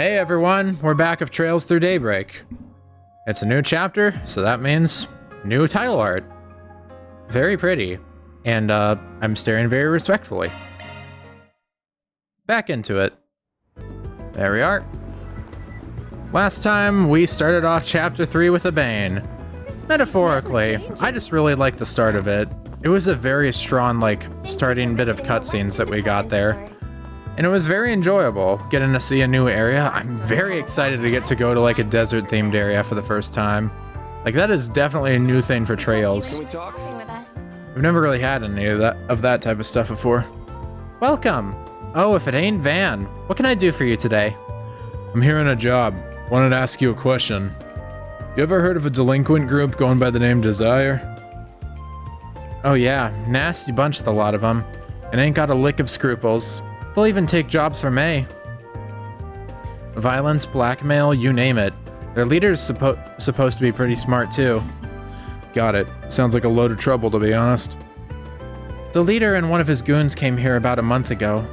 Hey everyone, we're back of Trails Through Daybreak. It's a new chapter, so that means new title art. Very pretty, and I'm staring very respectfully. Back into it. There we are. Last time, we started off Chapter 3 with a bang. Metaphorically, I just really like the start of it. It was a very strong, starting bit of cutscenes that we got there. And it was very enjoyable, getting to see a new area. I'm very excited to get to go to, a desert-themed area for the first time. That is definitely a new thing for Trails. Can we talk? We've never really had any of that type of stuff before. Welcome! Oh, if it ain't Van, what can I do for you today? I'm here on a job. Wanted to ask you a question. You ever heard of a delinquent group going by the name Desire? Oh yeah, nasty bunch, the lot of them. And ain't got a lick of scruples. They'll even take jobs from me. Violence, blackmail, you name it. Their leader's supposed to be pretty smart too. Got it. Sounds like a load of trouble, to be honest. The leader and one of his goons came here about a month ago.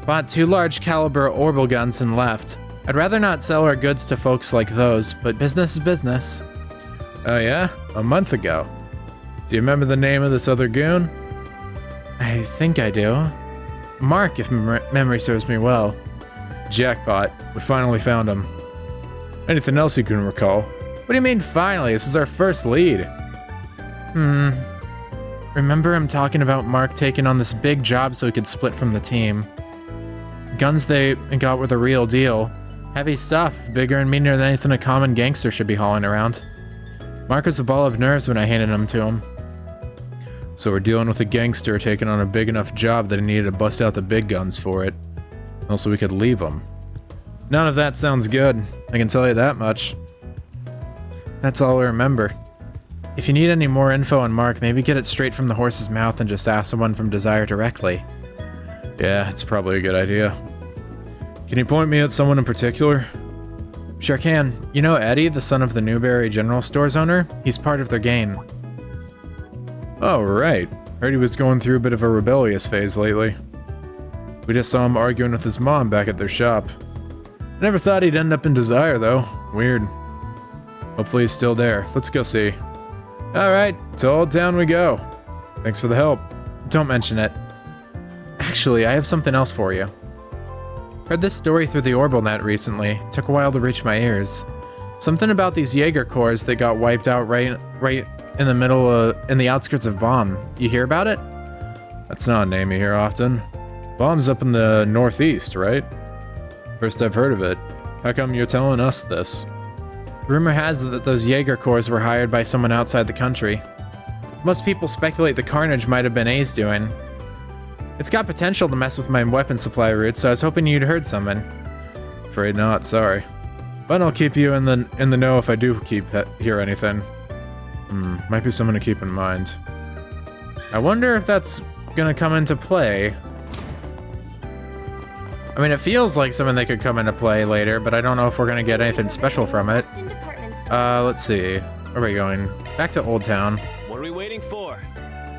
Bought 2 large caliber orbital guns and left. I'd rather not sell our goods to folks like those, but business is business. Oh yeah? A month ago. Do you remember the name of this other goon? I think I do. Mark, if memory serves me well. Jackpot. We finally found him. Anything else you can recall? What do you mean finally? This is our first lead. Remember him talking about Mark taking on this big job so he could split from the team. Guns they got were the real deal. Heavy stuff, bigger and meaner than anything a common gangster should be hauling around. Mark was a ball of nerves when I handed them to him. So we're dealing with a gangster taking on a big enough job that he needed to bust out the big guns for it. Also, we could leave him. None of that sounds good, I can tell you that much. That's all I remember. If you need any more info on Mark, maybe get it straight from the horse's mouth and just ask someone from Desire directly. Yeah, it's probably a good idea. Can you point me at someone in particular? Sure can. You know Eddie, the son of the Newberry General Store's owner? He's part of their gang. Oh, right. Heard he was going through a bit of a rebellious phase lately. We just saw him arguing with his mom back at their shop. I never thought he'd end up in Desire, though. Weird. Hopefully he's still there. Let's go see. Alright, so down we go. Thanks for the help. Don't mention it. Actually, I have something else for you. Heard this story through the Orbital Net recently. Took a while to reach my ears. Something about these Jaeger Corps that got wiped out right in the middle in the outskirts of Bomb. You hear about it? That's not a name you hear often. Bomb's up in the northeast, right? First I've heard of it. How come you're telling us this? Rumor has it that those Jaeger Corps were hired by someone outside the country. Most people speculate the carnage might have been A's doing. It's got potential to mess with my weapon supply route, so I was hoping you'd heard something. Afraid not, sorry. But I'll keep you in the know if I do hear anything. Might be someone to keep in mind. I wonder if that's gonna come into play. I mean, it feels like something that could come into play later, but I don't know if we're gonna get anything special from it. Let's see. Where are we going? Back to Old Town. What are we waiting for?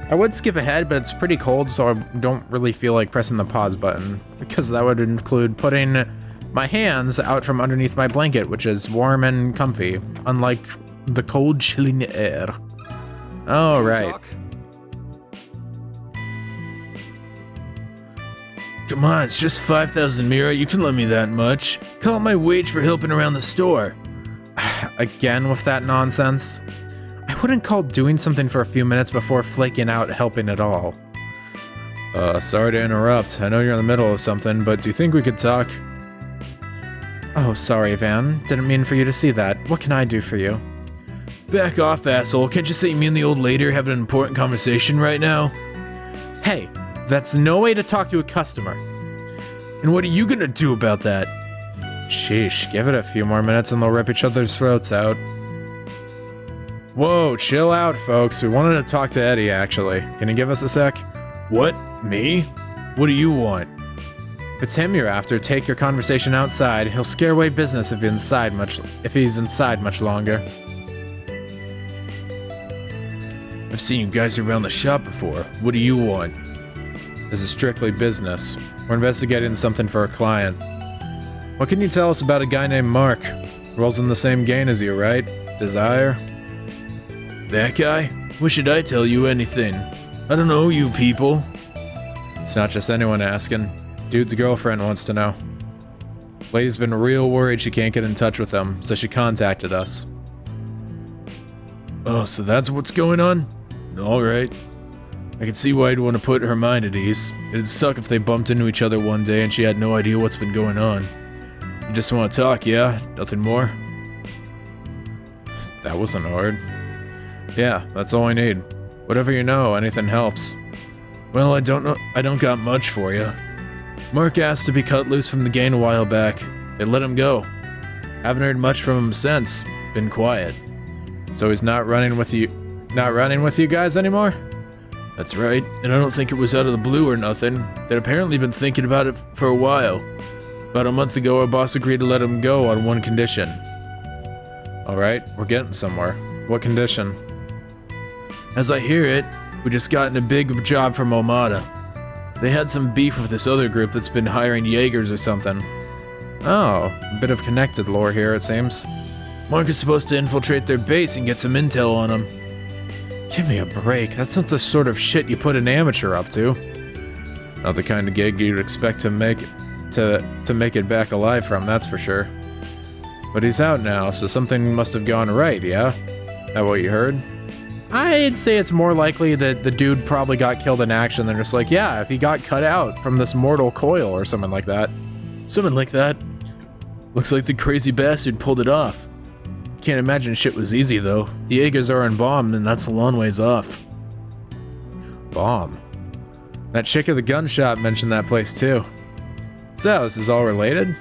I would skip ahead, but it's pretty cold, so I don't really feel like pressing the pause button, because that would include putting my hands out from underneath my blanket, which is warm and comfy, unlike the cold, chilling air. All right. Come on, it's just 5,000 Mira. You can lend me that much. Call it my wage for helping around the store. Again with that nonsense? I wouldn't call doing something for a few minutes before flaking out helping at all. Sorry to interrupt. I know you're in the middle of something, but do you think we could talk? Oh, sorry, Van. Didn't mean for you to see that. What can I do for you? Back off, asshole. Can't you see me and the old lady are having an important conversation right now? Hey, that's no way to talk to a customer. And what are you gonna do about that? Sheesh, give it a few more minutes and they'll rip each other's throats out. Whoa, chill out, folks. We wanted to talk to Eddie, actually. Can you give us a sec? What? Me? What do you want? If it's him you're after, take your conversation outside. He'll scare away business if he's inside much longer. I've seen you guys around the shop before. What do you want? This is strictly business. We're investigating something for a client. What can you tell us about a guy named Mark? Rolls in the same gang as you, right? Desire? That guy? What should I tell you anything? I don't know you people. It's not just anyone asking. Dude's girlfriend wants to know. Lady's been real worried she can't get in touch with him, so she contacted us. Oh, so that's what's going on? Alright. I can see why you'd want to put her mind at ease. It'd suck if they bumped into each other one day and she had no idea what's been going on. You just want to talk, yeah? Nothing more? That wasn't hard. Yeah, that's all I need. Whatever you know, anything helps. Well, I don't know. I don't got much for you. Mark asked to be cut loose from the gang a while back. They let him go. Haven't heard much from him since. Been quiet. So he's not running with you guys anymore? That's right, and I don't think it was out of the blue or nothing. They'd apparently been thinking about it for a while. About a month ago, our boss agreed to let him go on one condition. Alright, we're getting somewhere. What condition? As I hear it, we just gotten a big job from Omada. They had some beef with this other group that's been hiring Jaegers or something. Oh, a bit of connected lore here, it seems. Mark is supposed to infiltrate their base and get some intel on them. Give me a break. That's not the sort of shit you put an amateur up to. Not the kind of gig you'd expect to make it back alive from, that's for sure. But he's out now, so something must have gone right, yeah? That what you heard? I'd say it's more likely that the dude probably got killed in action than just like, yeah, if he got cut out from this mortal coil or something like that. Something like that. Looks like the crazy bastard pulled it off. Can't imagine shit was easy, though. The Jaegers are embalmed, and that's a long ways off. Bomb. That chick at the gun shop mentioned that place, too. So, this is all related?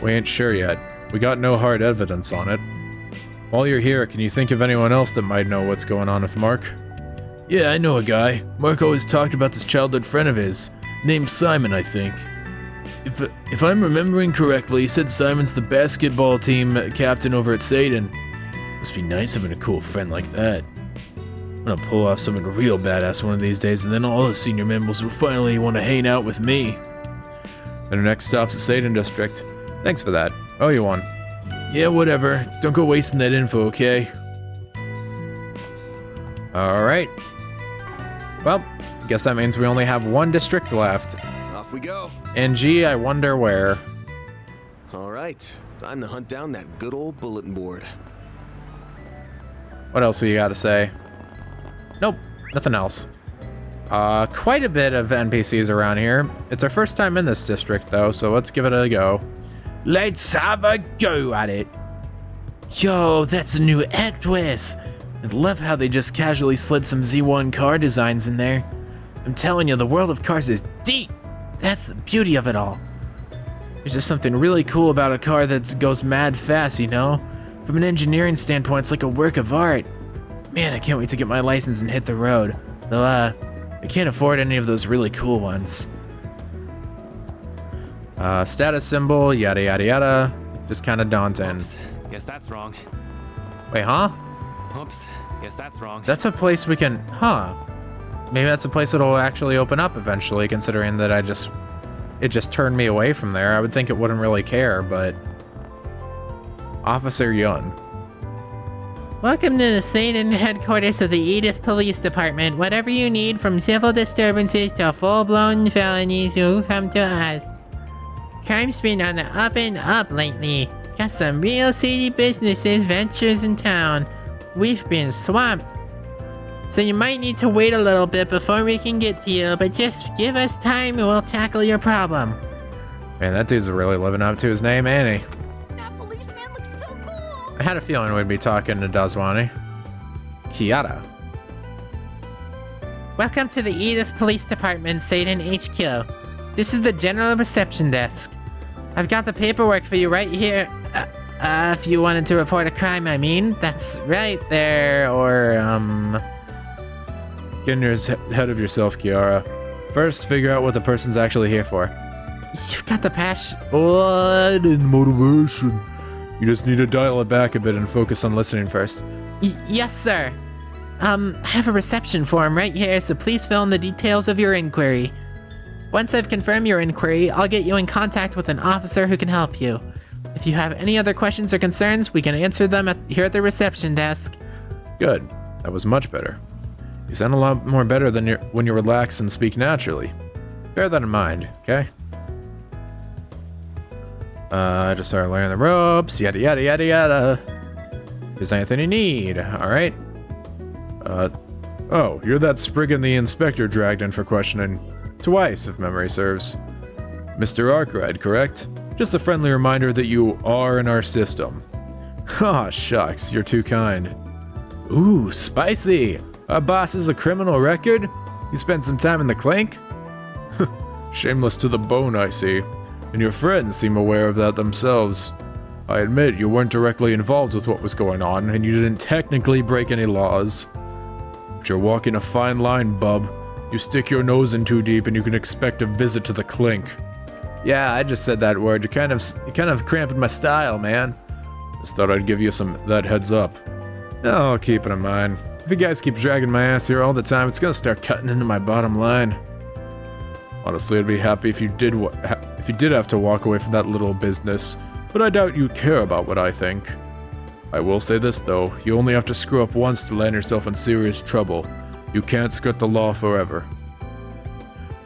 We ain't sure yet. We got no hard evidence on it. While you're here, can you think of anyone else that might know what's going on with Mark? Yeah, I know a guy. Mark always talked about this childhood friend of his, named Simon, I think. If I'm remembering correctly, he said Simon's the basketball team captain over at Seiden. Must be nice having a cool friend like that. I'm gonna pull off something real badass one of these days, and then all the senior members will finally want to hang out with me. And our next stop's the Seiden district. Thanks for that. Oh, you won. Yeah, whatever. Don't go wasting that info, okay? Alright. Well, I guess that means we only have one district left. Off we go. And gee, I wonder where. All right, time to hunt down that good old bulletin board. What else do you gotta say? Nope, nothing else. Quite a bit of NPCs around here. It's our first time in this district though, so let's give it a go. Let's have a go at it. Yo, that's a new actress. I love how they just casually slid some Z1 car designs in there. I'm telling you, the world of cars is deep. That's the beauty of it all. There's just something really cool about a car that goes mad fast, you know? From an engineering standpoint, it's like a work of art. Man, I can't wait to get my license and hit the road. Though, I can't afford any of those really cool ones. Status symbol, yada yada yada. Just kind of daunting. Oops, guess that's wrong. Wait, huh? Oops, guess that's wrong. That's a place we can, huh? Maybe that's a place that'll actually open up eventually, considering that it just turned me away from there. I would think it wouldn't really care, but... Officer Yun. Welcome to the Seiden headquarters of the Edith Police Department. Whatever you need, from civil disturbances to full-blown felonies, you come to us. Crime's been on the up and up lately. Got some real seedy businesses, ventures in town. We've been swamped. So you might need to wait a little bit before we can get to you, but just give us time and we'll tackle your problem. Man, that dude's really living up to his name, ain't he? That policeman looks so cool! I had a feeling we'd be talking to Dazwani. Kiara. Welcome to the Edith Police Department, Seiden HQ. This is the general reception desk. I've got the paperwork for you right here. If you wanted to report a crime, I mean. That's right there, or, Get in your head of yourself, Kiara. First, figure out what the person's actually here for. You've got the passion. What in motivation? You just need to dial it back a bit and focus on listening first. Yes, sir. I have a reception form right here, so please fill in the details of your inquiry. Once I've confirmed your inquiry, I'll get you in contact with an officer who can help you. If you have any other questions or concerns, we can answer them here at the reception desk. Good. That was much better. You sound a lot more better than when you relax and speak naturally. Bear that in mind, okay? I just started learning the ropes, yada yada yada yada. If there's anything you need, alright? Oh, you're that Spriggan the inspector dragged in for questioning. Twice, if memory serves. Mr. Arkwright, correct? Just a friendly reminder that you are in our system. Aw, shucks, you're too kind. Ooh, spicy! Our boss has a criminal record? You spent some time in the clink? Shameless to the bone, I see. And your friends seem aware of that themselves. I admit you weren't directly involved with what was going on, and you didn't technically break any laws. But you're walking a fine line, bub. You stick your nose in too deep and you can expect a visit to the clink. Yeah, I just said that word. You kind of cramping my style, man. Just thought I'd give you that heads up. No, I'll keep it in mind. If you guys keep dragging my ass here all the time, it's gonna start cutting into my bottom line. Honestly, I'd be happy if you did have to walk away from that little business, but I doubt you care about what I think. I will say this though, you only have to screw up once to land yourself in serious trouble. You can't skirt the law forever.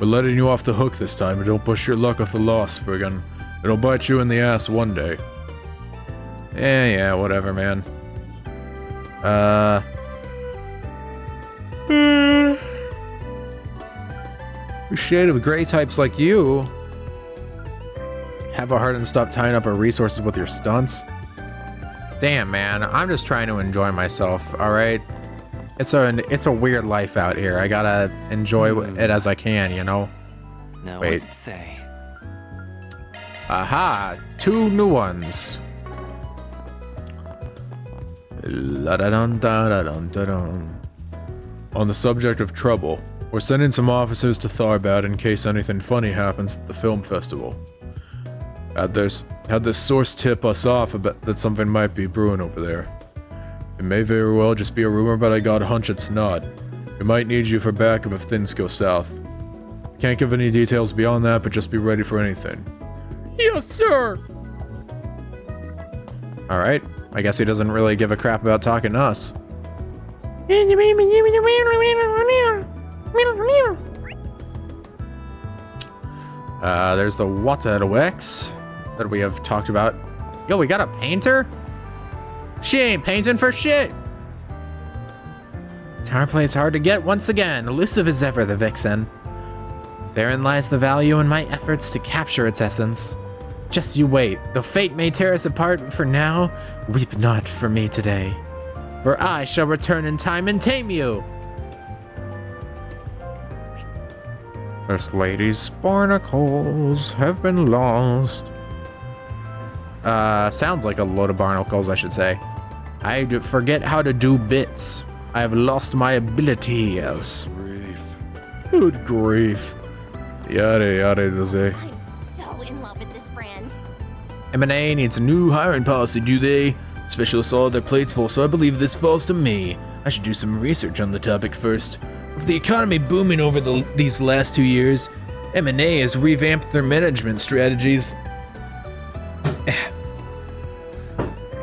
We're letting you off the hook this time, but don't push your luck with the law, Spriggan. It'll bite you in the ass one day. Yeah, whatever, man. Shade of gray types like you have a heart and stop tying up our resources with your stunts. Damn, man, I'm just trying to enjoy myself, alright? It's a weird life out here. I gotta enjoy it as I can, you know? Now, Wait. what's it say? Aha! 2 new ones. La-da-dun-da-da-dun-da-dun. On the subject of trouble, we're sending some officers to Tharbad in case anything funny happens at the film festival. Had this source tip us off about that something might be brewing over there. It may very well just be a rumor, but I got a hunch it's not. We might need you for backup if things go south. Can't give any details beyond that, but just be ready for anything. Yes, sir! Alright, I guess he doesn't really give a crap about talking to us. There's the waterworks that we have talked about. Yo, we got a painter? She ain't painting for shit. Tower plays hard to get once again, elusive as ever, the Vixen. Therein lies the value in my efforts to capture its essence. Just you wait, though fate may tear us apart for now, weep not for me today. For I shall return in time and tame you. First lady's barnacles have been lost. Sounds like a load of barnacles, I should say. I forget how to do bits. I have lost my abilities. Good grief. Yada yada does it. I'm so in love with this brand. M&A needs a new hiring policy, do they? Specialists all their plates full, so I believe this falls to me. I should do some research on the topic first. With the economy booming over these last 2 years, M&A has revamped their management strategies.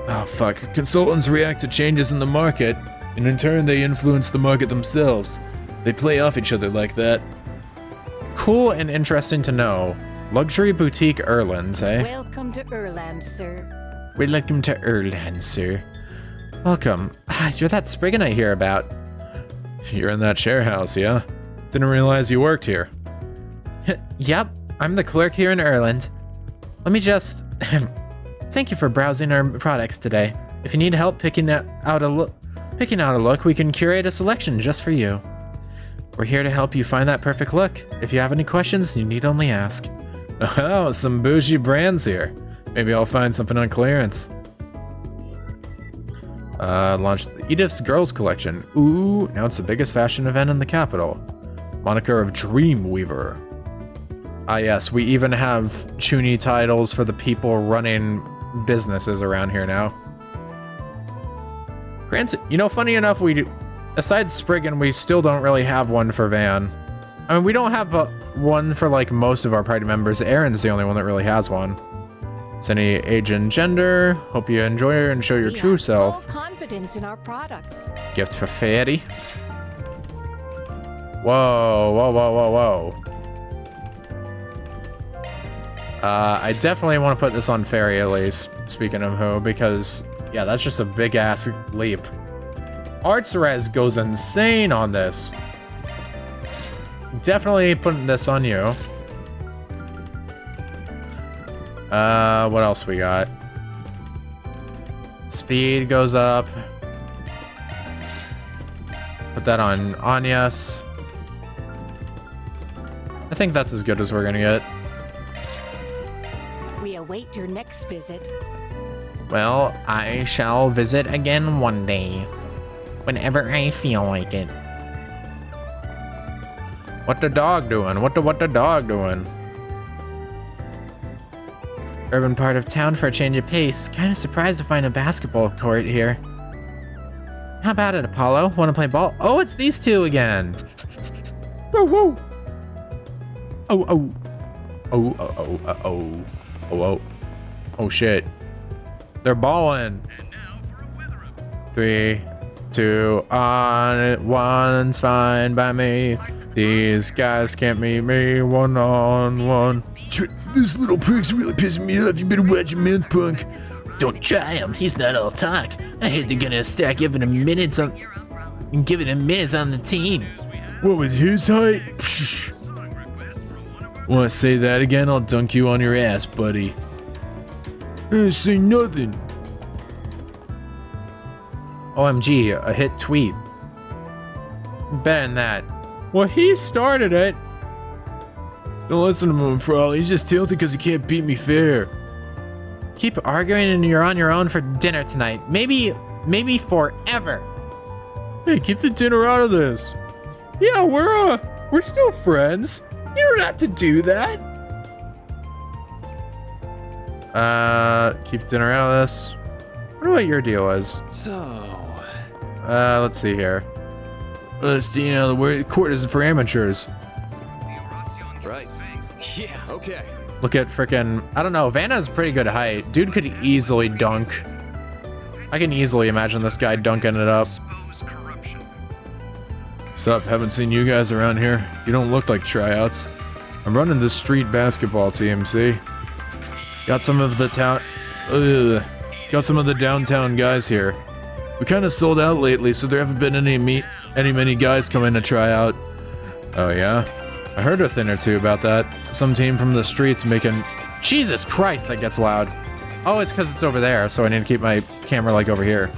Oh fuck, consultants react to changes in the market, and in turn they influence the market themselves. They play off each other like that. Cool and interesting to know. Luxury boutique Erlands, eh? Welcome to Erland, sir. Welcome to Erland, sir. Welcome. You're that Spriggan I hear about. You're in that share house, yeah? Didn't realize you worked here. Yep, I'm the clerk here in Erland. Let me just... Thank you for browsing our products today. If you need help picking out a look, we can curate a selection just for you. We're here to help you find that perfect look. If you have any questions, you need only ask. Oh, some bougie brands here. Maybe I'll find something on clearance. Launched the Edith's Girls Collection. Ooh, now it's the biggest fashion event in the capital. Moniker of Dreamweaver. Ah yes, we even have chuny titles for the people running businesses around here now. Granted, you know, funny enough, we do, aside Spriggan, we still don't really have one for Van. I mean, we don't have one for like most of our party members. Aaron's the only one that really has one. It's any age and gender. Hope you enjoy her and show your We true have self. full confidence in our products. Gift for Fairy. Whoa, whoa, whoa, whoa, whoa. I definitely want to put this on Fairy at least, speaking of who, because, yeah, that's just a big-ass leap. Arts Res goes insane on this. Definitely putting this on you. What else we got? Speed goes up. Put that on Anya's. I think that's as good as we're gonna get. We await your next visit. Well, I shall visit again one day. Whenever I feel like it. What the dog doing? What the dog doing? Urban part of town for a change of pace. Kind of surprised to find a basketball court here. How about it, Apollo? Want to play ball? Oh, it's these two again. Whoa, whoa. Oh, oh. Oh, oh, oh, oh. Oh, oh. Oh, shit. They're balling. 3, 2, on it. One's fine by me. These guys can't meet me one-on-one. This little prick's really pissing me off. You better watch him, man, punk. Don't try him. He's not all talk. I heard they're gonna start giving him minutes on the team. What with his height? Psh. Want to say that again? I'll dunk you on your ass, buddy. I didn't say nothing. OMG, a hit tweet. Better than that. Well, he started it. Don't listen to him, Frolly. He's just tilted because he can't beat me fair. Keep arguing and you're on your own for dinner tonight. Maybe forever. Hey, keep the dinner out of this. Yeah, we're still friends. You don't have to do that. Keep dinner out of this. I wonder what your deal is. Let's see here. Staying out of the way. The court isn't for amateurs. Right. Yeah. Okay. Look at frickin', I don't know, Vanna's pretty good height. Dude could easily dunk. I can easily imagine this guy dunking it up. Sup, haven't seen you guys around here. You don't look like tryouts. I'm running this street basketball team, see? Got some of the downtown guys here. We kind of sold out lately, so there haven't been many guys come in to try out. Oh yeah? I heard a thing or two about that. Some team from the streets making... Jesus Christ, that gets loud. Oh, it's because it's over there, so I need to keep my camera like over here.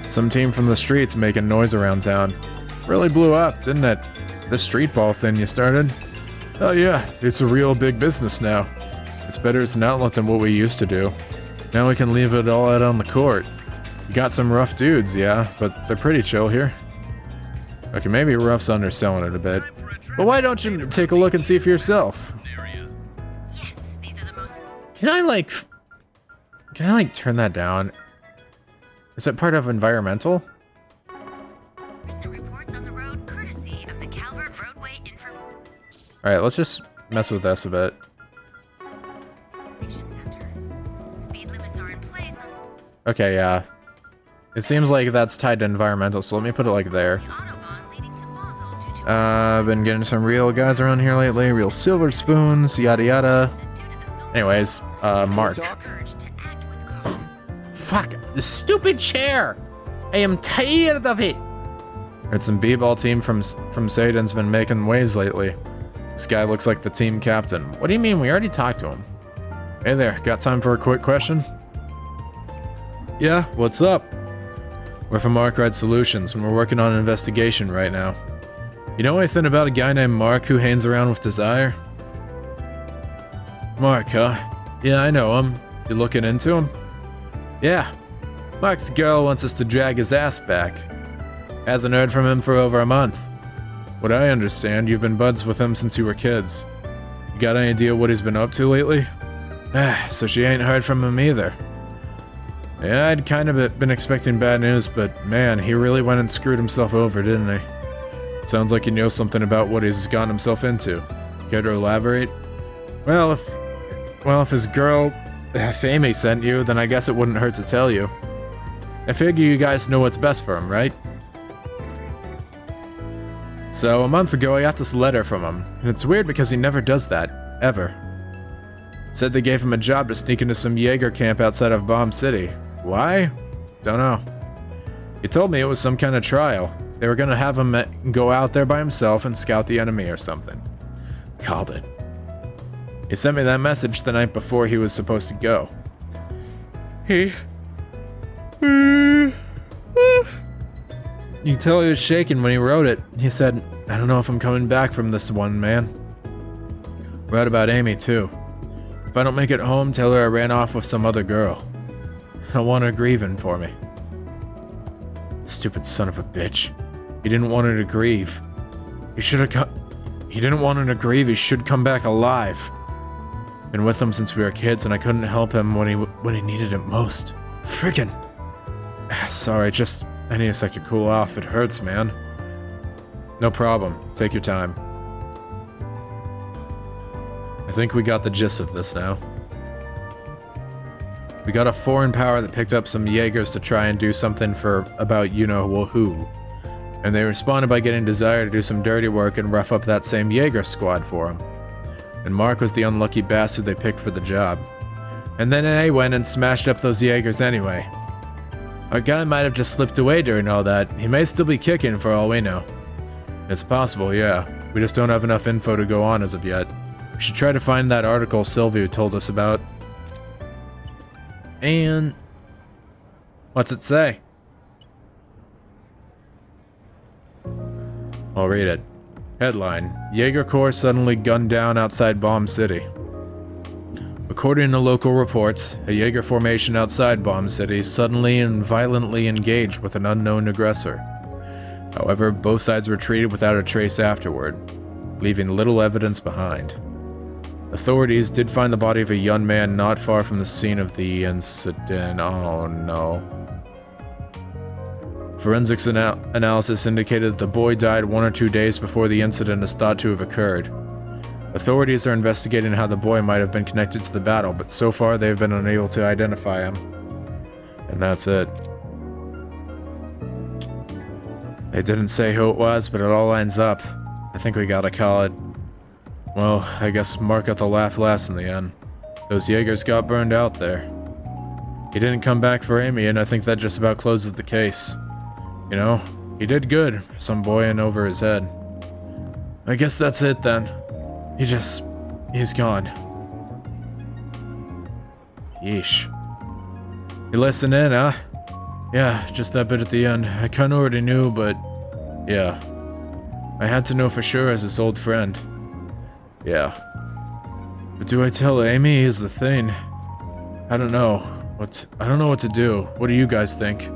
Some team from the streets making noise around town. Really blew up, didn't it? The street ball thing you started? Oh yeah, it's a real big business now. It's better as an outlet than what we used to do. Now we can leave it all out on the court. We got some rough dudes, yeah, but they're pretty chill here. Okay, maybe rough's underselling it a bit. But why don't you take a look and see for yourself? Yes, these are the most. Can I like turn that down? Is it part of environmental? Recent reports on the road, courtesy of the Calvert Roadway Alright, let's just mess with this a bit. Information Center. Speed limits are in place on Okay, yeah. It seems like that's tied to environmental, so let me put it like there. the Autobahn leading to Basel due to I've been getting some real guys around here lately, real silver spoons, yada yada. due to the film Anyways, Mark. Talk. urge to act with caution. Fuck, the stupid chair! I am tired of it! Heard some b-ball team from Seiden's been making waves lately. This guy looks like the team captain. What do you mean? We already talked to him. Hey there, got time for a quick question? Yeah, what's up? We're from Arkwright Solutions, and we're working on an investigation right now. You know anything about a guy named Mark who hangs around with Desire? Mark, huh? Yeah, I know him. You looking into him? Yeah. Mark's girl wants us to drag his ass back. Hasn't heard from him for over a month. What I understand, you've been buds with him since you were kids. You got any idea what he's been up to lately? So she ain't heard from him either. Yeah, I'd kind of been expecting bad news, but man, he really went and screwed himself over, didn't he? Sounds like you know something about what he's gotten himself into. Care to elaborate? Well, if his girl, Amy, sent you, then I guess it wouldn't hurt to tell you. I figure you guys know what's best for him, right? So, a month ago, I got this letter from him, and it's weird because he never does that, ever. Said they gave him a job to sneak into some Jaeger camp outside of Bomb City. Why? Don't know. He told me it was some kind of trial. They were gonna have him go out there by himself and scout the enemy or something. Called it. He sent me that message the night before he was supposed to go. You can tell he was shaking when he wrote it. He said, I don't know if I'm coming back from this one, man. Wrote about Amy, too. If I don't make it home, tell her I ran off with some other girl. I don't want her grieving for me. Stupid son of a bitch. He didn't want her to grieve. He didn't want her to grieve, he should come back alive. Been with him since we were kids, and I couldn't help him when he needed it most. Friggin'. Sorry, I need a sec to cool off. It hurts, man. No problem. Take your time. I think we got the gist of this now. We got a foreign power that picked up some Jaegers to try and do something about you-know-who. And they responded by getting Desire to do some dirty work and rough up that same Jaeger squad for him. And Mark was the unlucky bastard they picked for the job. And then A went and smashed up those Jaegers anyway. Our guy might have just slipped away during all that. He may still be kicking for all we know. It's possible, yeah. We just don't have enough info to go on as of yet. We should try to find that article Sylvia told us about. And... what's it say? I'll read it. Headline: Jaeger Corps suddenly gunned down outside Bomb City. According to local reports, a Jaeger formation outside Bomb City suddenly and violently engaged with an unknown aggressor. However, both sides retreated without a trace afterward, leaving little evidence behind. Authorities did find the body of a young man not far from the scene of the incident. Oh no. Forensics analysis indicated that the boy died 1 or 2 days before the incident is thought to have occurred. Authorities are investigating how the boy might have been connected to the battle, but so far they've been unable to identify him. And that's it. They didn't say who it was, but it all lines up. I think we gotta call it. Well, I guess Mark got the laugh last in the end. Those Jaegers got burned out there. He didn't come back for Amy, and I think that just about closes the case. You know, he did good for some boy in over his head. I guess that's it then. He's gone. Yeesh. You listen in, huh? Yeah, just that bit at the end. I kinda already knew, but... yeah. I had to know for sure as his old friend. Yeah. But do I tell Amy is the thing? I don't know. I don't know what to do. What do you guys think?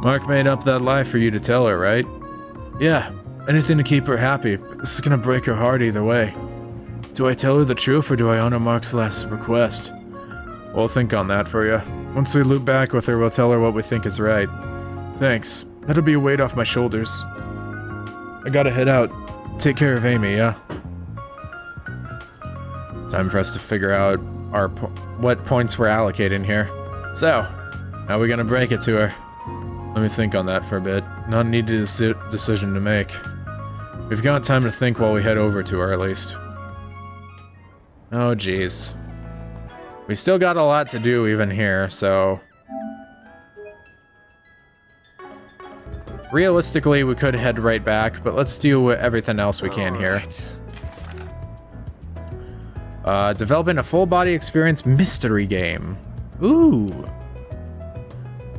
Mark made up that lie for you to tell her, right? Yeah. Anything to keep her happy. This is gonna break her heart either way. Do I tell her the truth or do I honor Mark's last request? We'll think on that for you. Once we loop back with her, we'll tell her what we think is right. Thanks. That'll be a weight off my shoulders. I gotta head out. Take care of Amy, yeah? Time for us to figure out what points we're allocating here. So, how are we gonna break it to her? Let me think on that for a bit. Not an easy decision to make. We've got time to think while we head over to her, at least. Oh, jeez. We still got a lot to do even here, so... realistically, we could head right back, but let's do everything else we can here. Developing a full-body experience mystery game. Ooh.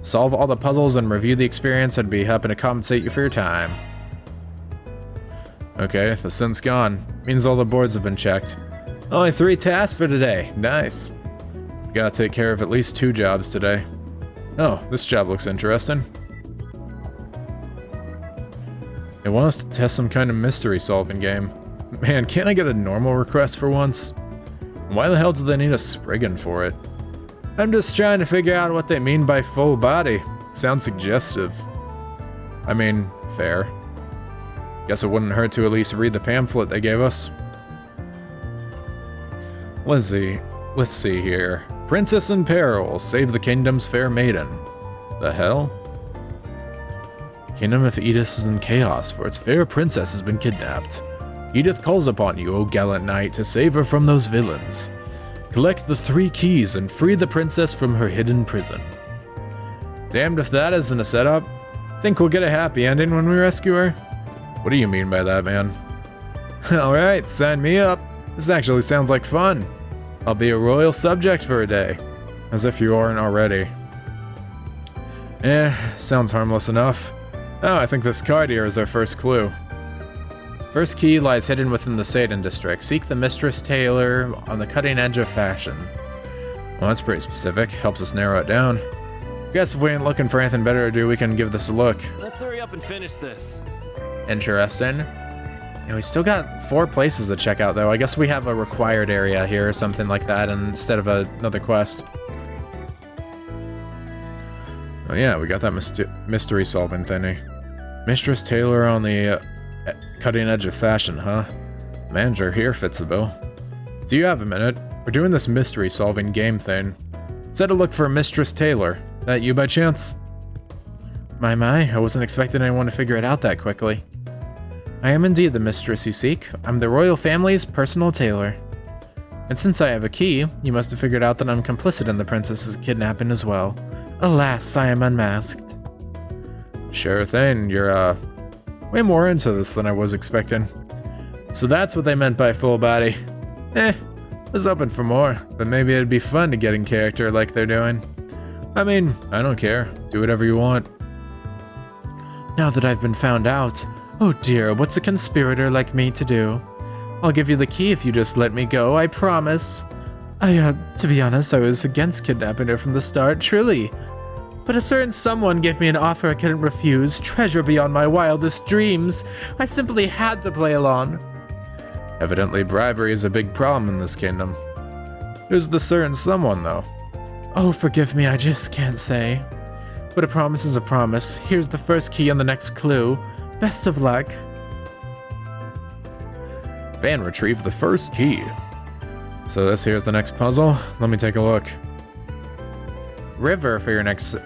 Solve all the puzzles and review the experience. I'd be happy to compensate you for your time. Okay, the scent's gone. Means all the boards have been checked. Only 3 tasks for today. Nice. Gotta take care of at least 2 jobs today. Oh, this job looks interesting. They want us to test some kind of mystery solving game. Man, can't I get a normal request for once? Why the hell do they need a Spriggan for it? I'm just trying to figure out what they mean by full body. Sounds suggestive. I mean, fair. Guess it wouldn't hurt to at least read the pamphlet they gave us. Let's see here. Princess in peril, save the kingdom's fair maiden. The hell? Kingdom of Edith is in chaos, for its fair princess has been kidnapped. Edith calls upon you, O gallant knight, to save her from those villains. Collect the 3 keys and free the princess from her hidden prison. Damned if that isn't a setup. Think we'll get a happy ending when we rescue her? What do you mean by that, man? Alright, sign me up. This actually sounds like fun. I'll be a royal subject for a day. As if you aren't already. Sounds harmless enough. Oh, I think this card here is our first clue. First key lies hidden within the Seiden district. Seek the Mistress Taylor on the cutting edge of fashion. Well, that's pretty specific. Helps us narrow it down. Guess if we ain't looking for anything better to do, we can give this a look. Let's hurry up and finish this. Interesting. We still got 4 places to check out, though. I guess we have a required area here or something like that instead of another quest. Oh yeah, we got that mystery solving thingy. Mistress Taylor on the cutting edge of fashion, huh? Manager here fits the bill. Do you have a minute? We're doing this mystery solving game thing. Said to look for Mistress Taylor. That you by chance? My, I wasn't expecting anyone to figure it out that quickly. I am indeed the mistress you seek. I'm the royal family's personal tailor. And since I have a key, you must have figured out that I'm complicit in the princess's kidnapping as well. Alas, I am unmasked. Sure thing, you're, way more into this than I was expecting. So that's what they meant by full body. I was hoping for more, but maybe it'd be fun to get in character like they're doing. I mean, I don't care. Do whatever you want. Now that I've been found out, oh dear, what's a conspirator like me to do? I'll give you the key if you just let me go, I promise. To be honest, I was against kidnapping her from the start, truly. But a certain someone gave me an offer I couldn't refuse, treasure beyond my wildest dreams. I simply had to play along. Evidently, bribery is a big problem in this kingdom. Who's the certain someone, though? Oh, forgive me, I just can't say. But a promise is a promise. Here's the first key and the next clue. Best of luck. Van retrieved the first key. So this here's the next puzzle. Let me take a look. River for your next...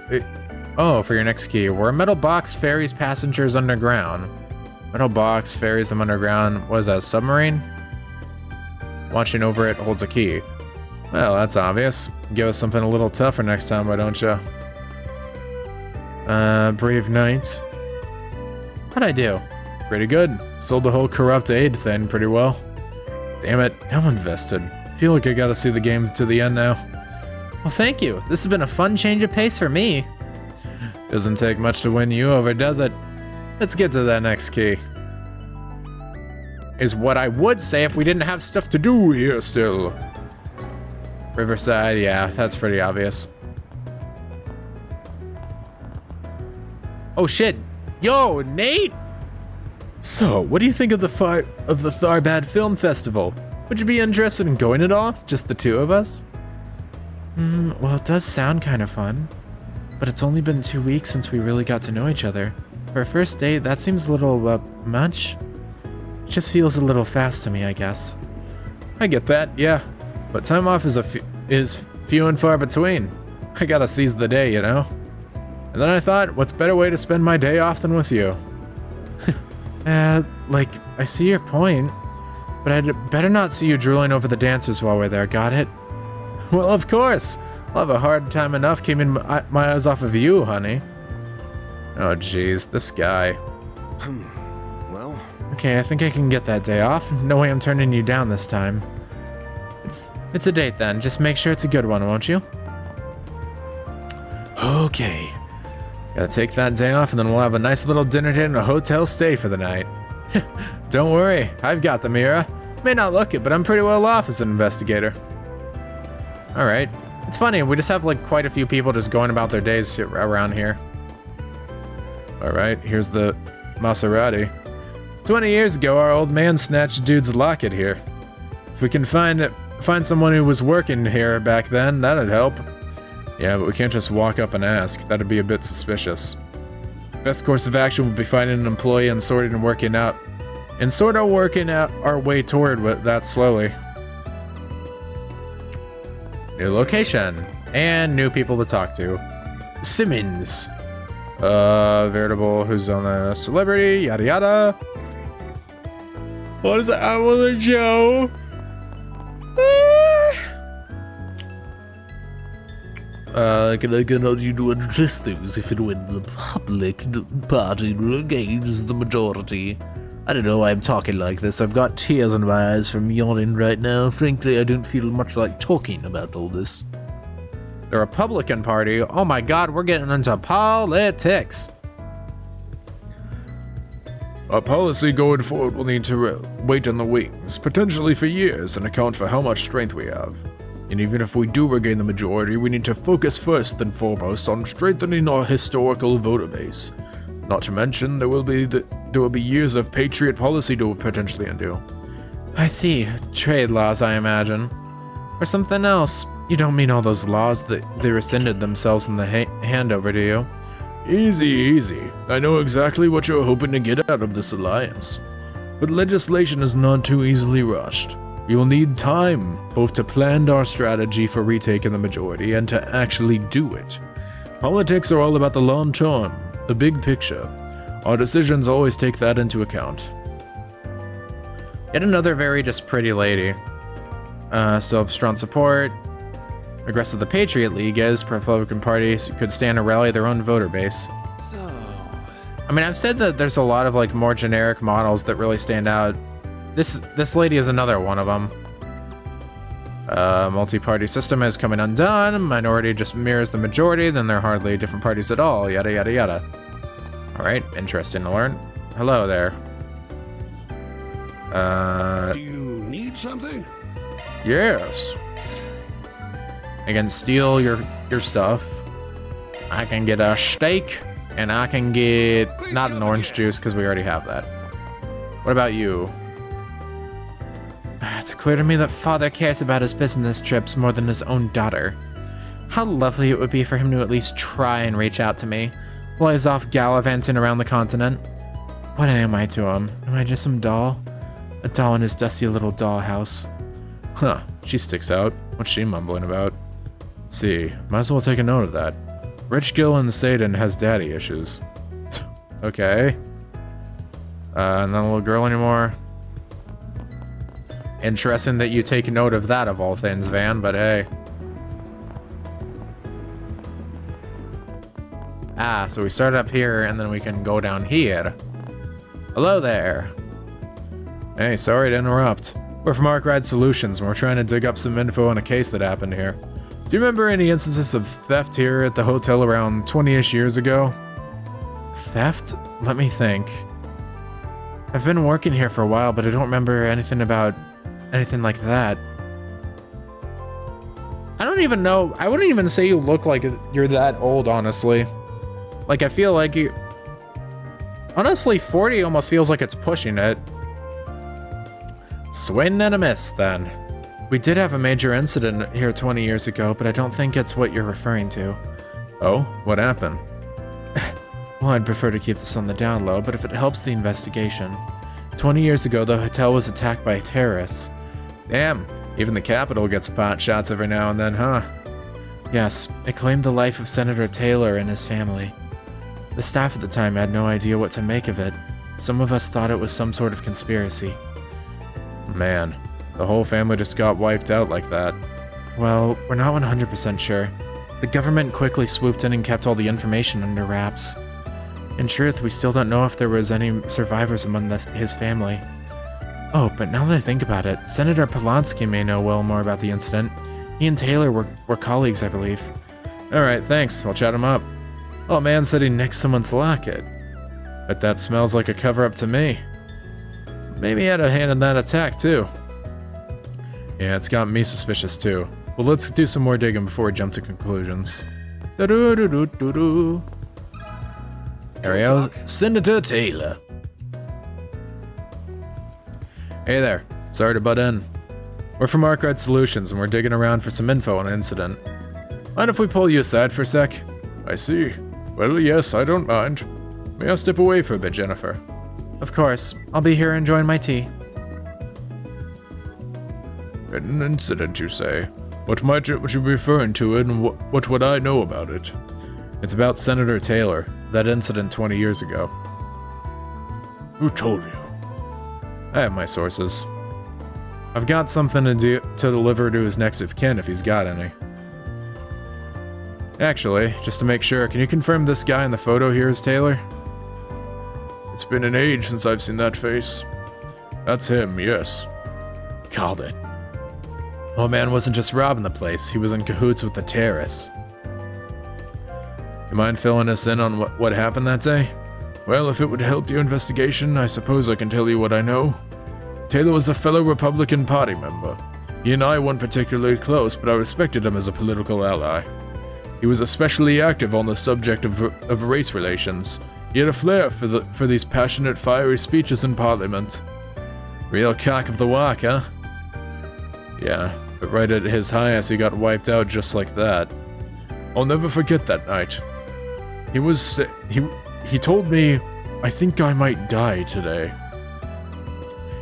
for your next key. Where a metal box ferries passengers underground. Metal box ferries them underground. What is that, a submarine? Watching over it holds a key. Well, that's obvious. Give us something a little tougher next time, why don't you? Brave Knight. How'd I do? Pretty good. Sold the whole corrupt aid thing pretty well. Damn it, I'm invested. Feel like I gotta see the game to the end now. Well, thank you. This has been a fun change of pace for me. Doesn't take much to win you over, does it? Let's get to that next key. Is what I would say if we didn't have stuff to do here still. Riverside, yeah, that's pretty obvious. Oh shit. Yo, Nate! So, what do you think of the Tharbad Film Festival? Would you be interested in going at all? Just the 2 of us? Well, it does sound kind of fun. But it's only been 2 weeks since we really got to know each other. For a first date, that seems a little, much. It just feels a little fast to me, I guess. I get that, yeah. But time off is few and far between. I gotta seize the day, you know? And then I thought, what's better way to spend my day off than with you? I see your point. But I'd better not see you drooling over the dancers while we're there, got it? Well, of course. I'll have a hard time enough keeping my eyes off of you, honey. Oh, jeez, this guy. Well... Okay, I think I can get that day off. No way I'm turning you down this time. It's a date then. Just make sure it's a good one, won't you? Okay. Gotta take that day off and then we'll have a nice little dinner date and a hotel stay for the night. Don't worry, I've got the Mira. May not look it, but I'm pretty well off as an investigator. Alright. It's funny, we just have like quite a few people just going about their days around here. Alright, here's the Maserati. 20 years ago, our old man snatched dude's locket here. If we can find someone who was working here back then, that'd help. Yeah, but we can't just walk up and ask. That'd be a bit suspicious. Best course of action would be finding an employee and sorting and working out and sort of working our way toward that slowly. New location and new people to talk to. Simmons, veritable who's on a celebrity, yada yada. What is that? I'm with a Joe. Can you to address things if and when the public party engages the majority? I don't know why I'm talking like this. I've got tears in my eyes from yawning right now. Frankly, I don't feel much like talking about all this. The Republican Party? Oh my god, we're getting into politics. Our policy going forward will need to wait in the wings, potentially for years, and account for how much strength we have. And even if we do regain the majority, we need to focus first and foremost on strengthening our historical voter base. Not to mention, there will be years of patriot policy to potentially undo. I see. Trade laws, I imagine. Or something else. You don't mean all those laws that they rescinded themselves in the handover, do you? Easy, easy. I know exactly what you're hoping to get out of this alliance. But legislation is not too easily rushed. We will need time, both to plan our strategy for retaking the majority and to actually do it. Politics are all about the long term, the big picture. Our decisions always take that into account. Yet another very just pretty lady. Still have strong support. Aggressive the Patriot League is, Republican Party could stand to rally their own voter base. I mean, I've said that there's a lot of like more generic models that really stand out. This lady is another one of them. Multi-party system is coming undone. Minority just mirrors the majority, then they're hardly different parties at all. Yada yada yada. All right, interesting to learn. Hello there. Do you need something? Yes. I can steal your stuff. I can get a steak, and I can get not an orange juice because we already have that. What about you? It's clear to me that father cares about his business trips more than his own daughter. How lovely it would be for him to at least try and reach out to me, while he's off gallivanting around the continent. What am I to him? Am I just some doll? A doll in his dusty little dollhouse. Huh, she sticks out. What's she mumbling about? See, might as well take a note of that. Rich Gill in Seiden has daddy issues. Okay. Not a little girl anymore. Interesting that you take note of that of all things, Van, but hey. Ah, so we start up here and then we can go down here. Hello there. Hey, sorry to interrupt. We're from Arkride Solutions and we're trying to dig up some info on a case that happened here. Do you remember any instances of theft here at the hotel around 20-ish years ago? Theft? Let me think. I've been working here for a while, but I don't remember anything about anything like that. I don't even know. I wouldn't even say you look like you're that old, honestly. Like, I feel like you... Honestly, 40 almost feels like it's pushing it. Swing and a miss, then. We did have a major incident here 20 years ago, but I don't think it's what you're referring to. Oh? What happened? Well, I'd prefer to keep this on the down low, but if it helps the investigation. 20 years ago, the hotel was attacked by terrorists. Damn, even the Capitol gets pot shots every now and then, huh? Yes, it claimed the life of Senator Taylor and his family. The staff at the time had no idea what to make of it. Some of us thought it was some sort of conspiracy. Man, the whole family just got wiped out like that. Well, we're not 100% sure. The government quickly swooped in and kept all the information under wraps. In truth, we still don't know if there was any survivors among his family. Oh, but now that I think about it, Senator Polonsky may know well more about the incident. He and Taylor were colleagues, I believe. Alright, thanks. I'll chat him up. Oh, man said he nicked someone's locket. But that smells like a cover-up to me. Maybe he had a hand in that attack, too. Yeah, it's got me suspicious, too. Well, let's do some more digging before we jump to conclusions. Do-do-do-do-do-do. Ariel, Senator Taylor. Hey there. Sorry to butt in. We're from Arkride Solutions, and we're digging around for some info on an incident. Mind if we pull you aside for a sec? I see. Well, yes, I don't mind. May I step away for a bit, Jennifer? Of course, I'll be here enjoying my tea. An incident, you say? What might you be referring to, and what would I know about it? It's about Senator Taylor, that incident 20 years ago. Who told you? I have my sources. I've got something to deliver to his next of kin if he's got any. Actually, just to make sure, can you confirm this guy in the photo here is Taylor? It's been an age since I've seen that face. That's him, yes. Called it. Old man wasn't just robbing the place, he was in cahoots with the terrorists. You mind filling us in on what happened that day? Well, if it would help your investigation, I suppose I can tell you what I know. Taylor was a fellow Republican Party member. He and I weren't particularly close, but I respected him as a political ally. He was especially active on the subject of race relations. He had a flair for these passionate, fiery speeches in Parliament. Real cock of the walk, huh? Yeah, but right at his highest he got wiped out just like that. I'll never forget that night. He told me, I think I might die today.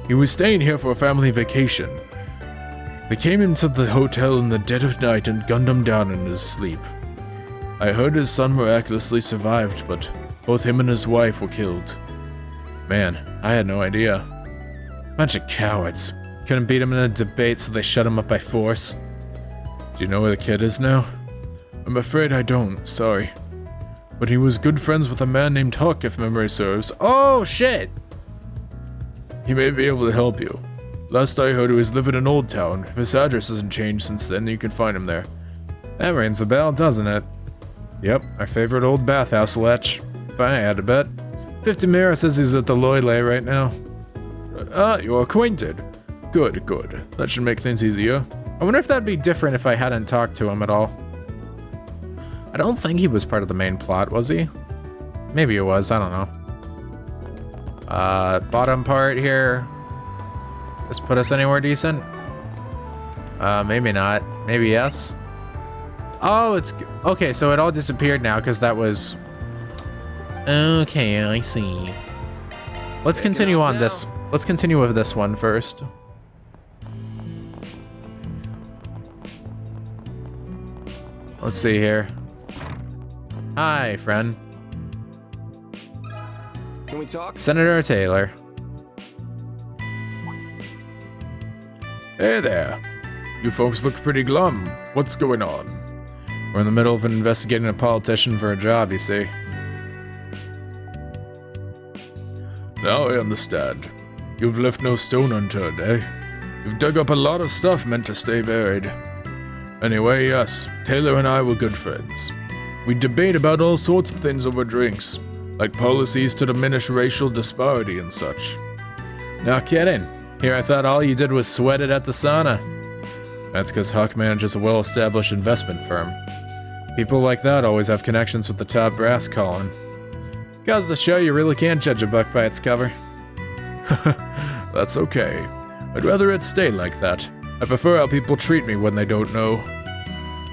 He was staying here for a family vacation. They came into the hotel in the dead of night and gunned him down in his sleep. I heard his son miraculously survived, but both him and his wife were killed. Man, I had no idea. Bunch of cowards. Couldn't beat him in a debate, so they shut him up by force. Do you know where the kid is now? I'm afraid I don't, sorry. But he was good friends with a man named Huck, if memory serves. Oh, shit! He may be able to help you. Last I heard, he was living in Old Town. If his address hasn't changed since then, you can find him there. That rings a bell, doesn't it? Yep, our favorite old bathhouse lech. If I had to bet. 50 Mira says he's at the Loylay right now. You're acquainted. Good, good. That should make things easier. I wonder if that'd be different if I hadn't talked to him at all. I don't think he was part of the main plot, was he? Maybe he was, I don't know. Bottom part here. This put us anywhere decent? Maybe not. Maybe yes? Oh, it's... Okay, so it all disappeared now because that was... Okay, I see. Let's continue on this. Let's continue with this one first. Let's see here. Hi, friend. Can we talk? Senator Taylor. Hey there. You folks look pretty glum. What's going on? We're in the middle of investigating a politician for a job, you see. Now I understand. You've left no stone unturned, eh? You've dug up a lot of stuff meant to stay buried. Anyway, yes, Taylor and I were good friends. We'd debate about all sorts of things over drinks, like policies to diminish racial disparity and such. No kidding. Here I thought all you did was sweat it at the sauna. That's because Huck manages a well-established investment firm. People like that always have connections with the top brass calling. Goes to show you really can't judge a book by its cover. That's okay. I'd rather it stay like that. I prefer how people treat me when they don't know.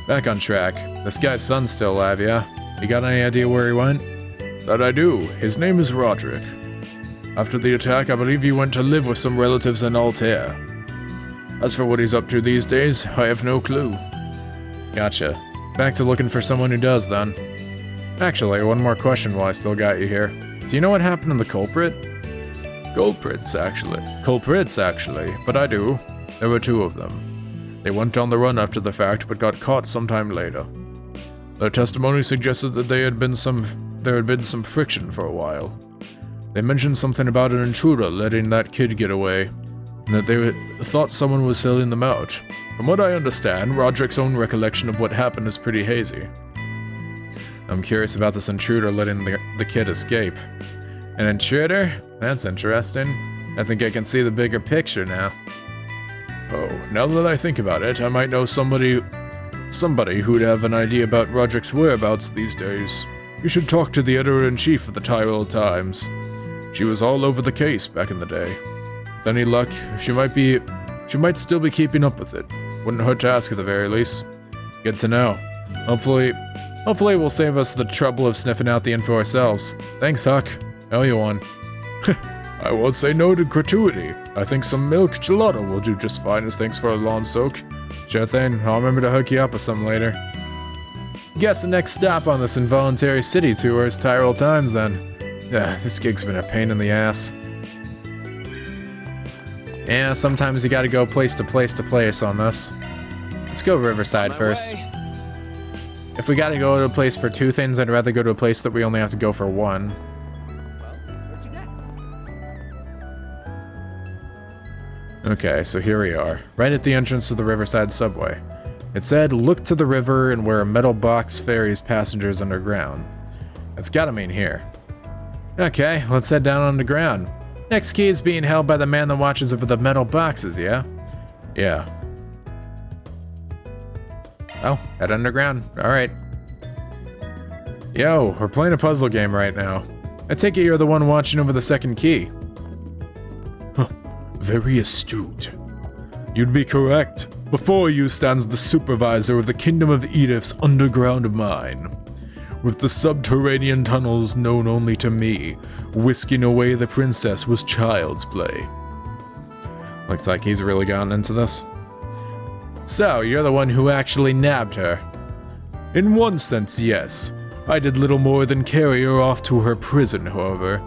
Back on track. This guy's son's still alive, yeah? You got any idea where he went? That I do. His name is Roderick. After the attack, I believe he went to live with some relatives in Altair. As for what he's up to these days, I have no clue. Gotcha. Back to looking for someone who does, then. Actually, one more question while I still got you here. Do you know what happened to the culprit? Culprits, actually, but I do. There were two of them. They went on the run after the fact, but got caught sometime later. Their testimony suggested that there had been some friction for a while. They mentioned something about an intruder letting that kid get away, and that they thought someone was selling them out. From what I understand, Roderick's own recollection of what happened is pretty hazy. I'm curious about this intruder letting the kid escape. An intruder? That's interesting. I think I can see the bigger picture now. Oh, now that I think about it, I might know somebody who'd have an idea about Roderick's whereabouts these days. You should talk to the editor-in-chief of the Tyrol Times. She was all over the case back in the day. With any luck, she might still be keeping up with it. Wouldn't hurt to ask at the very least. Good to know. Hopefully it will save us the trouble of sniffing out the info ourselves. Thanks, Huck. Owe you one. I won't say no to gratuity. I think some milk gelato will do just fine as thanks for a lawn soak. Sure thing, I'll remember to hook you up with some later. Guess the next stop on this involuntary city tour is Tyrell Times then. This gig's been a pain in the ass. Yeah, sometimes you gotta go place to place to place on this. Let's go Riverside first. If we gotta go to a place for 2 things, I'd rather go to a place that we only have to go for 1. Okay, so here we are, right at the entrance to the Riverside subway. It said, look to the river and where a metal box ferries passengers underground. It's gotta mean here. Okay, let's head down underground. Next key is being held by the man that watches over the metal boxes, yeah? Yeah. Oh, head underground. Alright. Yo, we're playing a puzzle game right now. I take it you're the one watching over the second key. Huh. Very astute. You'd be correct. Before you stands the supervisor of the Kingdom of Edith's underground mine. With the subterranean tunnels known only to me, whisking away the princess was child's play. Looks like he's really gotten into this. So, you're the one who actually nabbed her. In one sense, yes. I did little more than carry her off to her prison, however.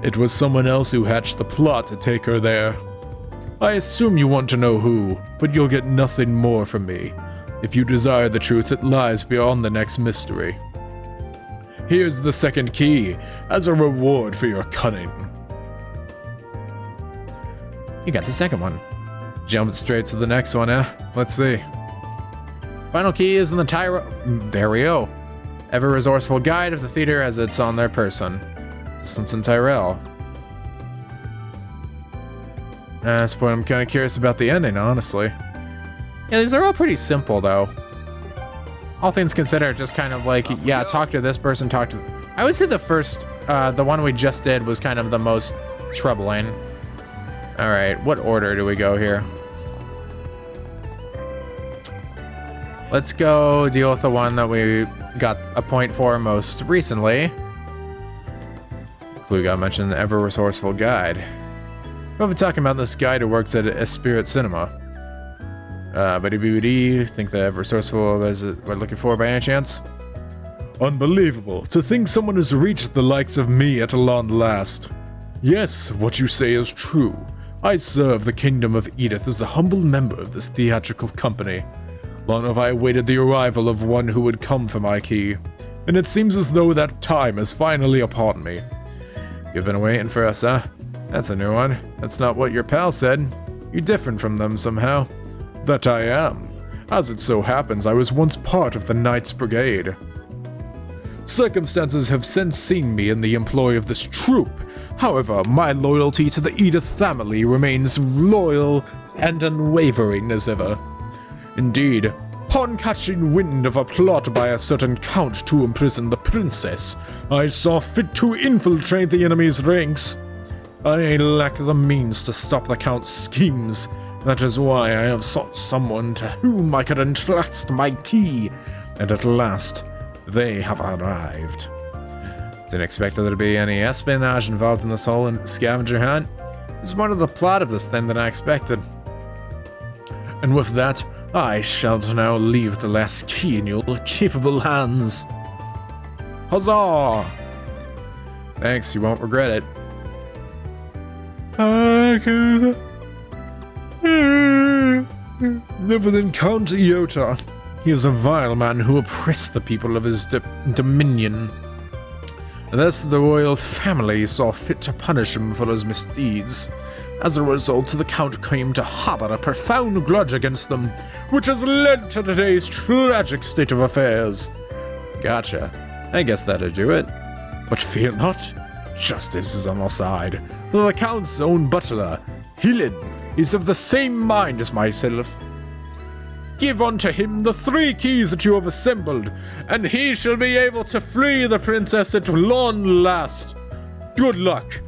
It was someone else who hatched the plot to take her there. I assume you want to know who, but you'll get nothing more from me. If you desire the truth, it lies beyond the next mystery. Here's the second key, as a reward for your cunning. You got the second one. Jump straight to the next one, eh? Let's see. Final key is in the Tyrell... There we go. Ever-resourceful guide of the theater as it's on their person. This one's in Tyrell. At this point, I'm kind of curious about the ending, honestly. Yeah, these are all pretty simple, though. All things considered, just kind of like, yeah, talk to this person, talk to... I would say the first, the one we just did was kind of the most troubling. Alright, what order do we go here? Let's go deal with the one that we got a point for most recently. Clue got mentioned the ever-resourceful guide. We've been talking about this guy who works at Esprit Cinema. Buddy, think the ever-resourceful is what we're looking for by any chance? Unbelievable, to think someone has reached the likes of me at long last. Yes, what you say is true. I serve the Kingdom of Edith as a humble member of this theatrical company. Long have I awaited the arrival of one who would come for my key, and it seems as though that time is finally upon me. You've been waiting for us, huh? That's a new one. That's not what your pal said. You're different from them somehow. That I am. As it so happens, I was once part of the Knights Brigade. Circumstances have since seen me in the employ of this troop. However, my loyalty to the Edith family remains loyal and unwavering as ever. Indeed, upon catching wind of a plot by a certain count to imprison the princess, I saw fit to infiltrate the enemy's ranks. I lack the means to stop the count's schemes. That is why I have sought someone to whom I could entrust my key, and at last, they have arrived. Didn't expect there to be any espionage involved in this whole scavenger hunt. It's more of the plot of this thing than I expected. And with that, I shall now leave the last key in your capable hands. Huzzah! Thanks, you won't regret it. Never than Count Iota. He is a vile man who oppressed the people of his dominion. Thus the royal family saw fit to punish him for his misdeeds. As a result, the Count came to harbor a profound grudge against them, which has led to today's tragic state of affairs. Gotcha. I guess that'd do it. But fear not, justice is on our side. The Count's own butler, Helen, is of the same mind as myself. Give unto him the 3 keys that you have assembled, and he shall be able to free the princess at long last. Good luck.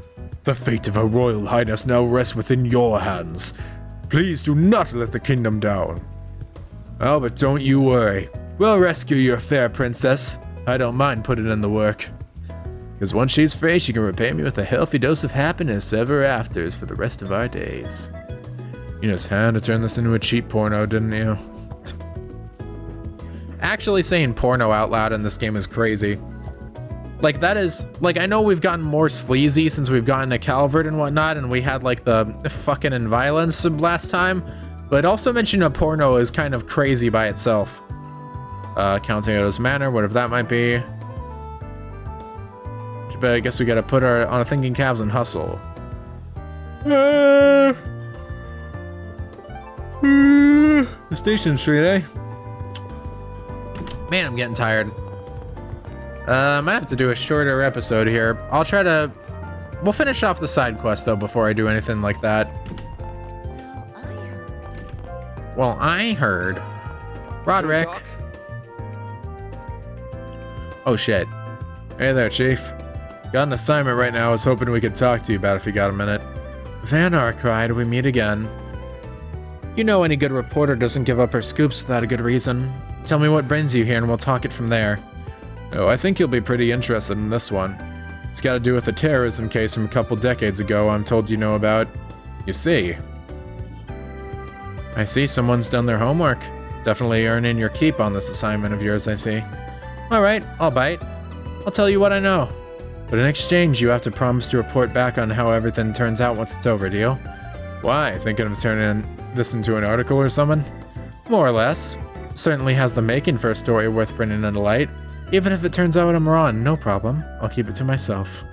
The fate of her royal highness now rests within your hands. Please do not let the kingdom down. Oh, but don't you worry. We'll rescue your fair princess. I don't mind putting in the work. Because once she's free, she can repay me with a healthy dose of happiness ever afters for the rest of our days. You just had to turn this into a cheap porno, didn't you? Actually saying porno out loud in this game is crazy. Like, that is, like, I know we've gotten more sleazy since we've gotten to Calvert and whatnot, and we had, like, the fucking and violence last time, but also mentioning a porno is kind of crazy by itself. Counting out as manner, whatever that might be. But I guess we gotta put our on a thinking cabs and hustle. The Station Street, eh? Man, I'm getting tired. I might have to do a shorter episode here. I'll try to... We'll finish off the side quest, though, before I do anything like that. Well, I heard... Roderick. Oh, shit. Hey there, Chief. Got an assignment right now I was hoping we could talk to you about if you got a minute. Van Arkwright, we meet again. You know any good reporter doesn't give up her scoops without a good reason. Tell me what brings you here and we'll talk it from there. Oh, I think you'll be pretty interested in this one. It's got to do with the terrorism case from a couple decades ago I'm told you know about. You see. I see someone's done their homework. Definitely earning your keep on this assignment of yours, I see. Alright, I'll bite. I'll tell you what I know. But in exchange, you have to promise to report back on how everything turns out once it's over, deal? Why? Thinking of turning this into an article or something? More or less. Certainly has the making for a story worth bringing into light. Even if it turns out I'm wrong, no problem. I'll keep it to myself.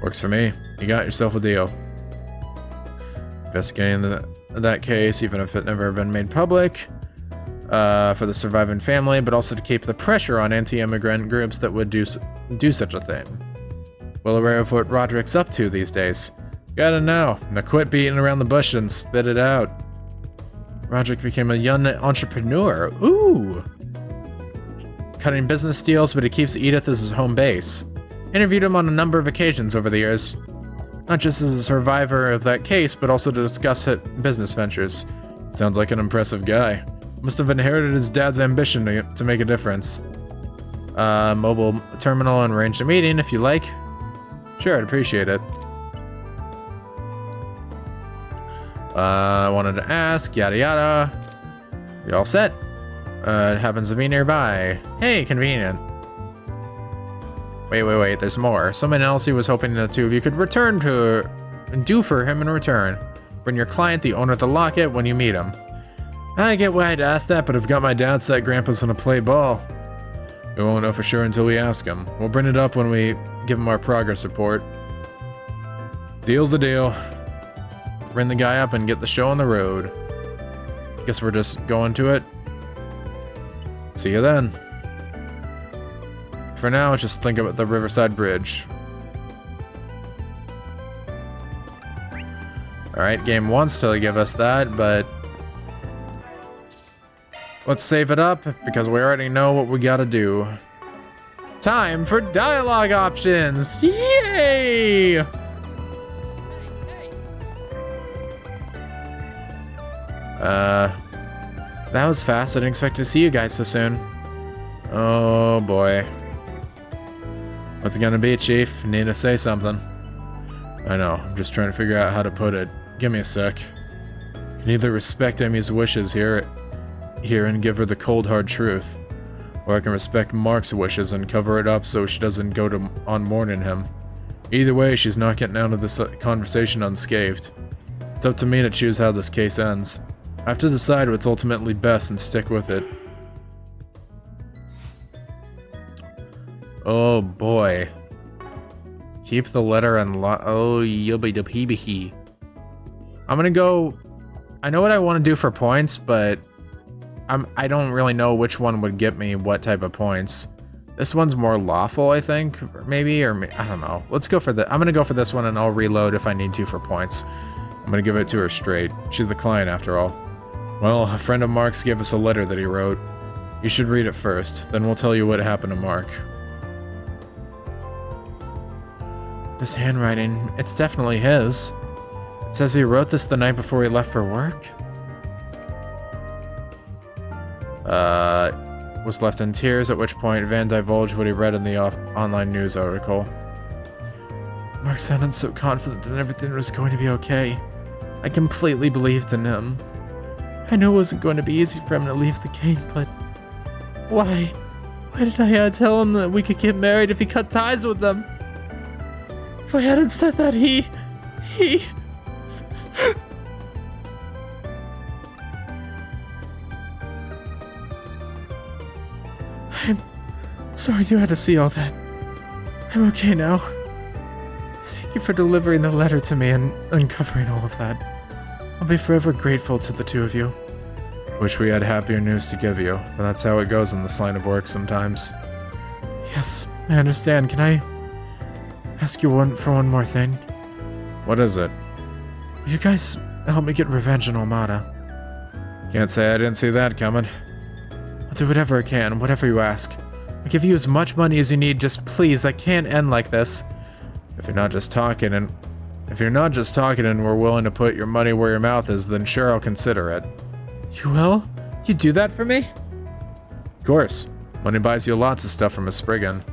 Works for me. You got yourself a deal. Investigating that case, even if it never been made public, for the surviving family, but also to keep the pressure on anti-immigrant groups that would do such a thing. Well aware of what Roderick's up to these days. Gotta know. Now quit beating around the bush and spit it out. Roderick became a young entrepreneur. Ooh! Cutting business deals, but he keeps Edith as his home base. Interviewed him on a number of occasions over the years. Not just as a survivor of that case, but also to discuss business ventures. Sounds like an impressive guy. Must have inherited his dad's ambition to make a difference. Mobile terminal and arrange a meeting if you like. Sure, I'd appreciate it. I wanted to ask, yada yada. You all set? It happens to be nearby. Hey, convenient. Wait, there's more. Someone else he was hoping the two of you could return to, do for him in return. Bring your client, the owner of the locket, when you meet him. I get why I'd ask that, but I've got my doubts that Grandpa's gonna play ball. We won't know for sure until we ask him. We'll bring it up when we give him our progress report. Deal's the deal. Bring the guy up and get the show on the road. Guess we're just going to it. See you then. For now, just think about the Riverside Bridge. Alright, game wants to give us that, but let's save it up because we already know what we gotta do. Time for dialogue options! Yay! That was fast. I didn't expect to see you guys so soon. Oh boy. What's it gonna be, Chief? Need to say something. I know, I'm just trying to figure out how to put it. Give me a sec. I can either respect Amy's wishes here and give her the cold hard truth, or I can respect Mark's wishes and cover it up so she doesn't go on mourning him. Either way, she's not getting out of this conversation unscathed. It's up to me to choose how this case ends. I have to decide what's ultimately best and stick with it. Oh boy. Keep the letter and oh, yubby-dubby-bee. I'm gonna go... I know what I want to do for points, but I don't really know which one would get me what type of points. This one's more lawful, I think, maybe, or I don't know. Let's go for I'm gonna go for this one and I'll reload if I need to for points. I'm gonna give it to her straight. She's the client after all. Well, a friend of Mark's gave us a letter that he wrote. You should read it first, then we'll tell you what happened to Mark. This handwriting, it's definitely his. It says he wrote this the night before he left for work. Was left in tears, at which point Van divulged what he read in the online news article. Mark sounded so confident that everything was going to be okay. I completely believed in him. I knew it wasn't going to be easy for him to leave the game, but why? Why did I tell him that we could get married if he cut ties with them? If I hadn't said that, he... I'm sorry you had to see all that. I'm okay now. Thank you for delivering the letter to me and uncovering all of that. I'll be forever grateful to the two of you. Wish we had happier news to give you, but that's how it goes in this line of work sometimes. Yes, I understand. Can I ask you one more thing? What is it? Will you guys help me get revenge on Omada? Can't say I didn't see that coming. I'll do whatever I can, whatever you ask. I'll give you as much money as you need, just please, I can't end like this. If you're not just talking and we're willing to put your money where your mouth is, then sure, I'll consider it. You will? You do that for me? Of course. Money buys you lots of stuff from a Spriggan.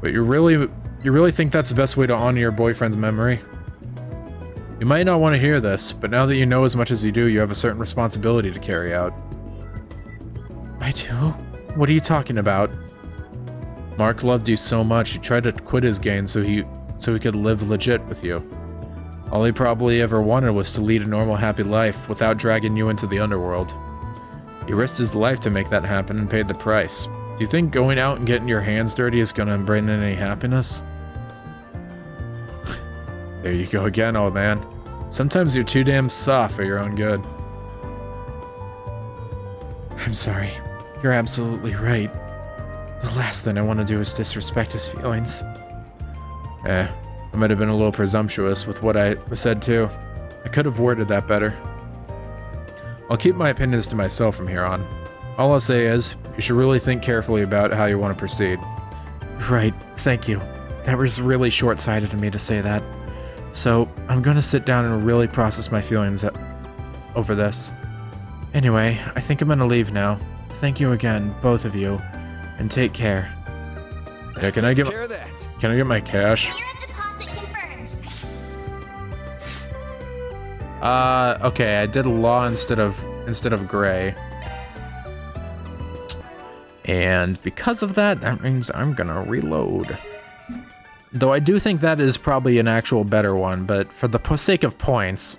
But you really think that's the best way to honor your boyfriend's memory? You might not want to hear this, but now that you know as much as you do, you have a certain responsibility to carry out. I do? What are you talking about? Mark loved you so much, he tried to quit his game so he could live legit with you. All he probably ever wanted was to lead a normal, happy life without dragging you into the underworld. He risked his life to make that happen and paid the price. Do you think going out and getting your hands dirty is gonna bring in any happiness? There you go again, old man. Sometimes you're too damn soft for your own good. I'm sorry. You're absolutely right. The last thing I want to do is disrespect his feelings. I might have been a little presumptuous with what I said too. I could have worded that better. I'll keep my opinions to myself from here on. All I'll say is, you should really think carefully about how you want to proceed. Right, thank you. That was really short-sighted of me to say that. So, I'm gonna sit down and really process my feelings over this. Anyway, I think I'm gonna leave now. Thank you again, both of you, and take care. Yeah, can I get my cash? Okay, I did law instead of gray. And because of that, that means I'm gonna reload. Though I do think that is probably an actual better one, but for the sake of points,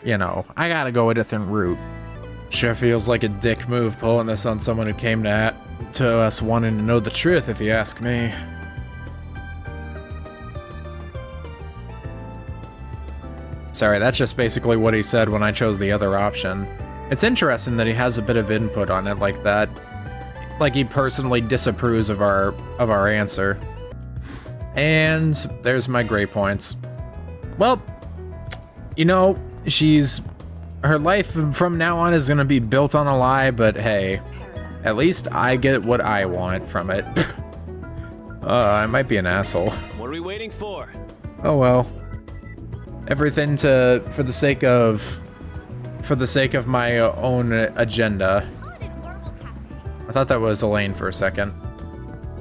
you know, I gotta go a different route. Sure feels like a dick move pulling this on someone who came to us wanting to know the truth, if you ask me. Sorry, that's just basically what he said when I chose the other option. It's interesting that he has a bit of input on it like that. Like he personally disapproves of our answer. And there's my gray points. Well, you know, her life from now on is gonna be built on a lie, but hey, at least I get what I want from it. I might be an asshole. What are we waiting for? Oh well. Everything for the sake of my own agenda. I thought that was Elaine for a second.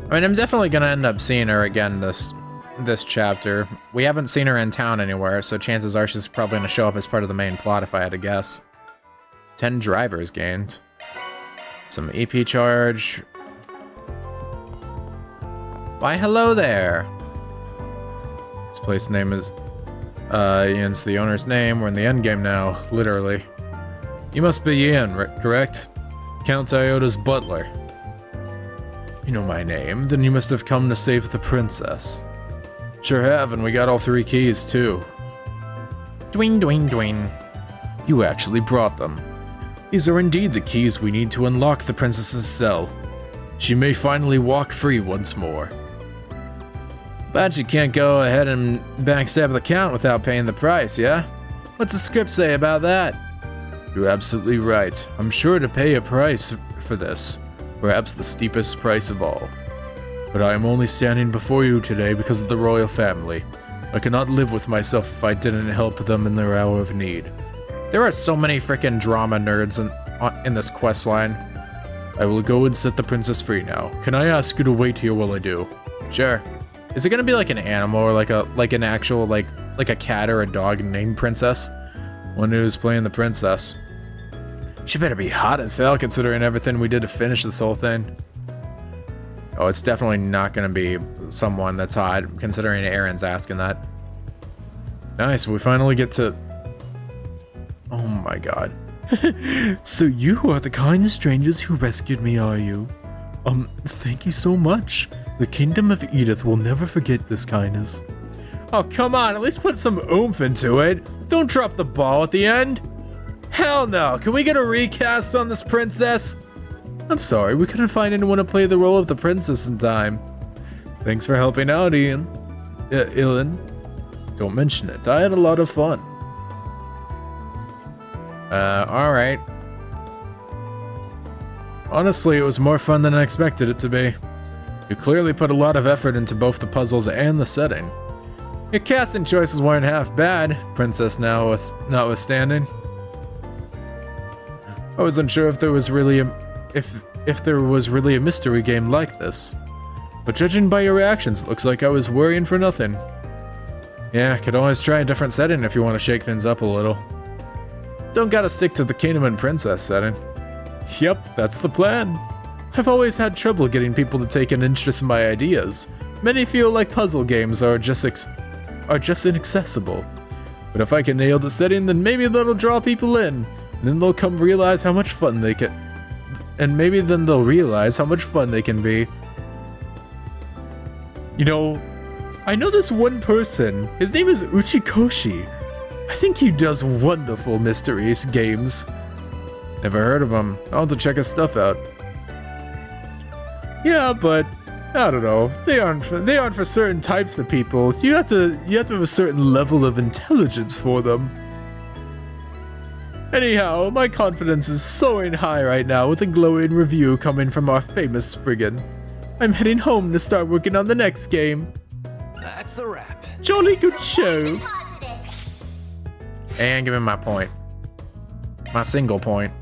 I mean, I'm definitely gonna end up seeing her again this chapter. We haven't seen her in town anywhere, so chances are she's probably gonna show up as part of the main plot if I had to guess. 10 drivers gained. Some EP charge. Why, hello there. This place name is... Ian's the owner's name. We're in the endgame now, literally. You must be Ian, correct? Count Iota's butler. You know my name, then you must have come to save the princess. Sure have, and we got all 3 keys, too. Dwing, dwing, dwing. You actually brought them. These are indeed the keys we need to unlock the princess's cell. She may finally walk free once more. But you can't go ahead and backstab the count without paying the price, yeah? What's the script say about that? You're absolutely right. I'm sure to pay a price for this. Perhaps the steepest price of all. But I am only standing before you today because of the royal family. I cannot live with myself if I didn't help them in their hour of need. There are so many frickin' drama nerds in this quest line. I will go and set the princess free now. Can I ask you to wait here while I do? Sure. Is it gonna be like an animal or like an actual like a cat or a dog named Princess? One who's playing the princess. She better be hot as hell considering everything we did to finish this whole thing. Oh, it's definitely not gonna be someone that's hot considering Aaron's asking that. Nice, we finally get to... Oh my god. So you are the kind strangers who rescued me, are you? Thank you so much. The Kingdom of Edith will never forget this kindness. Oh, come on, at least put some oomph into it. Don't drop the ball at the end. Hell no, can we get a recast on this princess? I'm sorry, we couldn't find anyone to play the role of the princess in time. Thanks for helping out, Ian. Ilan. Don't mention it, I had a lot of fun. Alright. Honestly, it was more fun than I expected it to be. You clearly put a lot of effort into both the puzzles and the setting. Your casting choices weren't half bad, Princess notwithstanding. I wasn't sure if there was really a mystery game like this. But judging by your reactions, it looks like I was worrying for nothing. Yeah, could always try a different setting if you want to shake things up a little. Don't gotta stick to the Kingdom and Princess setting. Yep, that's the plan. I've always had trouble getting people to take an interest in my ideas. Many feel like puzzle games are just inaccessible. But if I can nail the setting, then maybe that'll draw people in. And then they'll come realize how much fun they can... And maybe then they'll realize how much fun they can be. You know, I know this one person. His name is Uchikoshi. I think he does wonderful mysteries games. Never heard of him. I'll have to check his stuff out. Yeah, but I don't know. They aren't for certain types of people. You have to have a certain level of intelligence for them. Anyhow, my confidence is soaring high right now with a glowing review coming from our famous Spriggan. I'm heading home to start working on the next game. That's a wrap. Jolly good show. And give me my point. My single point.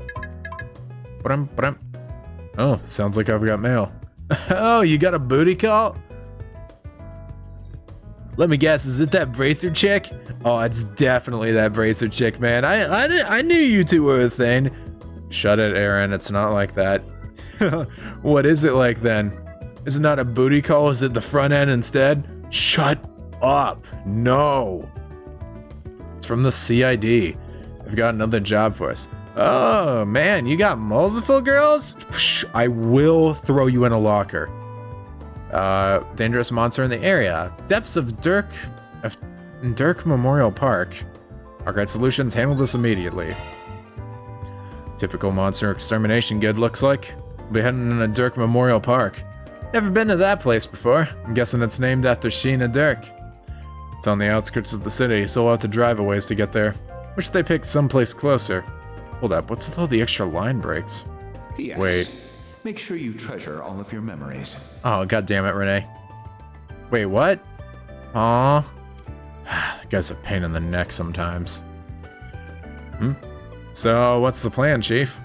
Oh, sounds like I've got mail. Oh, you got a booty call? Let me guess, is it that bracer chick? Oh, it's definitely that bracer chick, man. I knew you two were a thing. Shut it, Aaron. It's not like that. What is it like then? Is it not a booty call? Is it the front end instead? Shut up. No. It's from the CID. They've got another job for us. Oh, man, you got multiple girls? Psh, I will throw you in a locker. Dangerous monster in the area. Depths of Dirk Memorial Park. Arcade Solutions, handle this immediately. Typical monster extermination guide looks like. We'll be heading in a Dirk Memorial Park. Never been to that place before. I'm guessing it's named after Sheena Dirk. It's on the outskirts of the city, so we'll have to drive a ways to get there. Wish they picked someplace closer. Hold up, what's with all the extra line breaks? Yes. Wait. Make sure you treasure all of your memories. Oh, god damn it, Renee. Wait, what? Aw. That guy's a pain in the neck sometimes. So, what's the plan, Chief?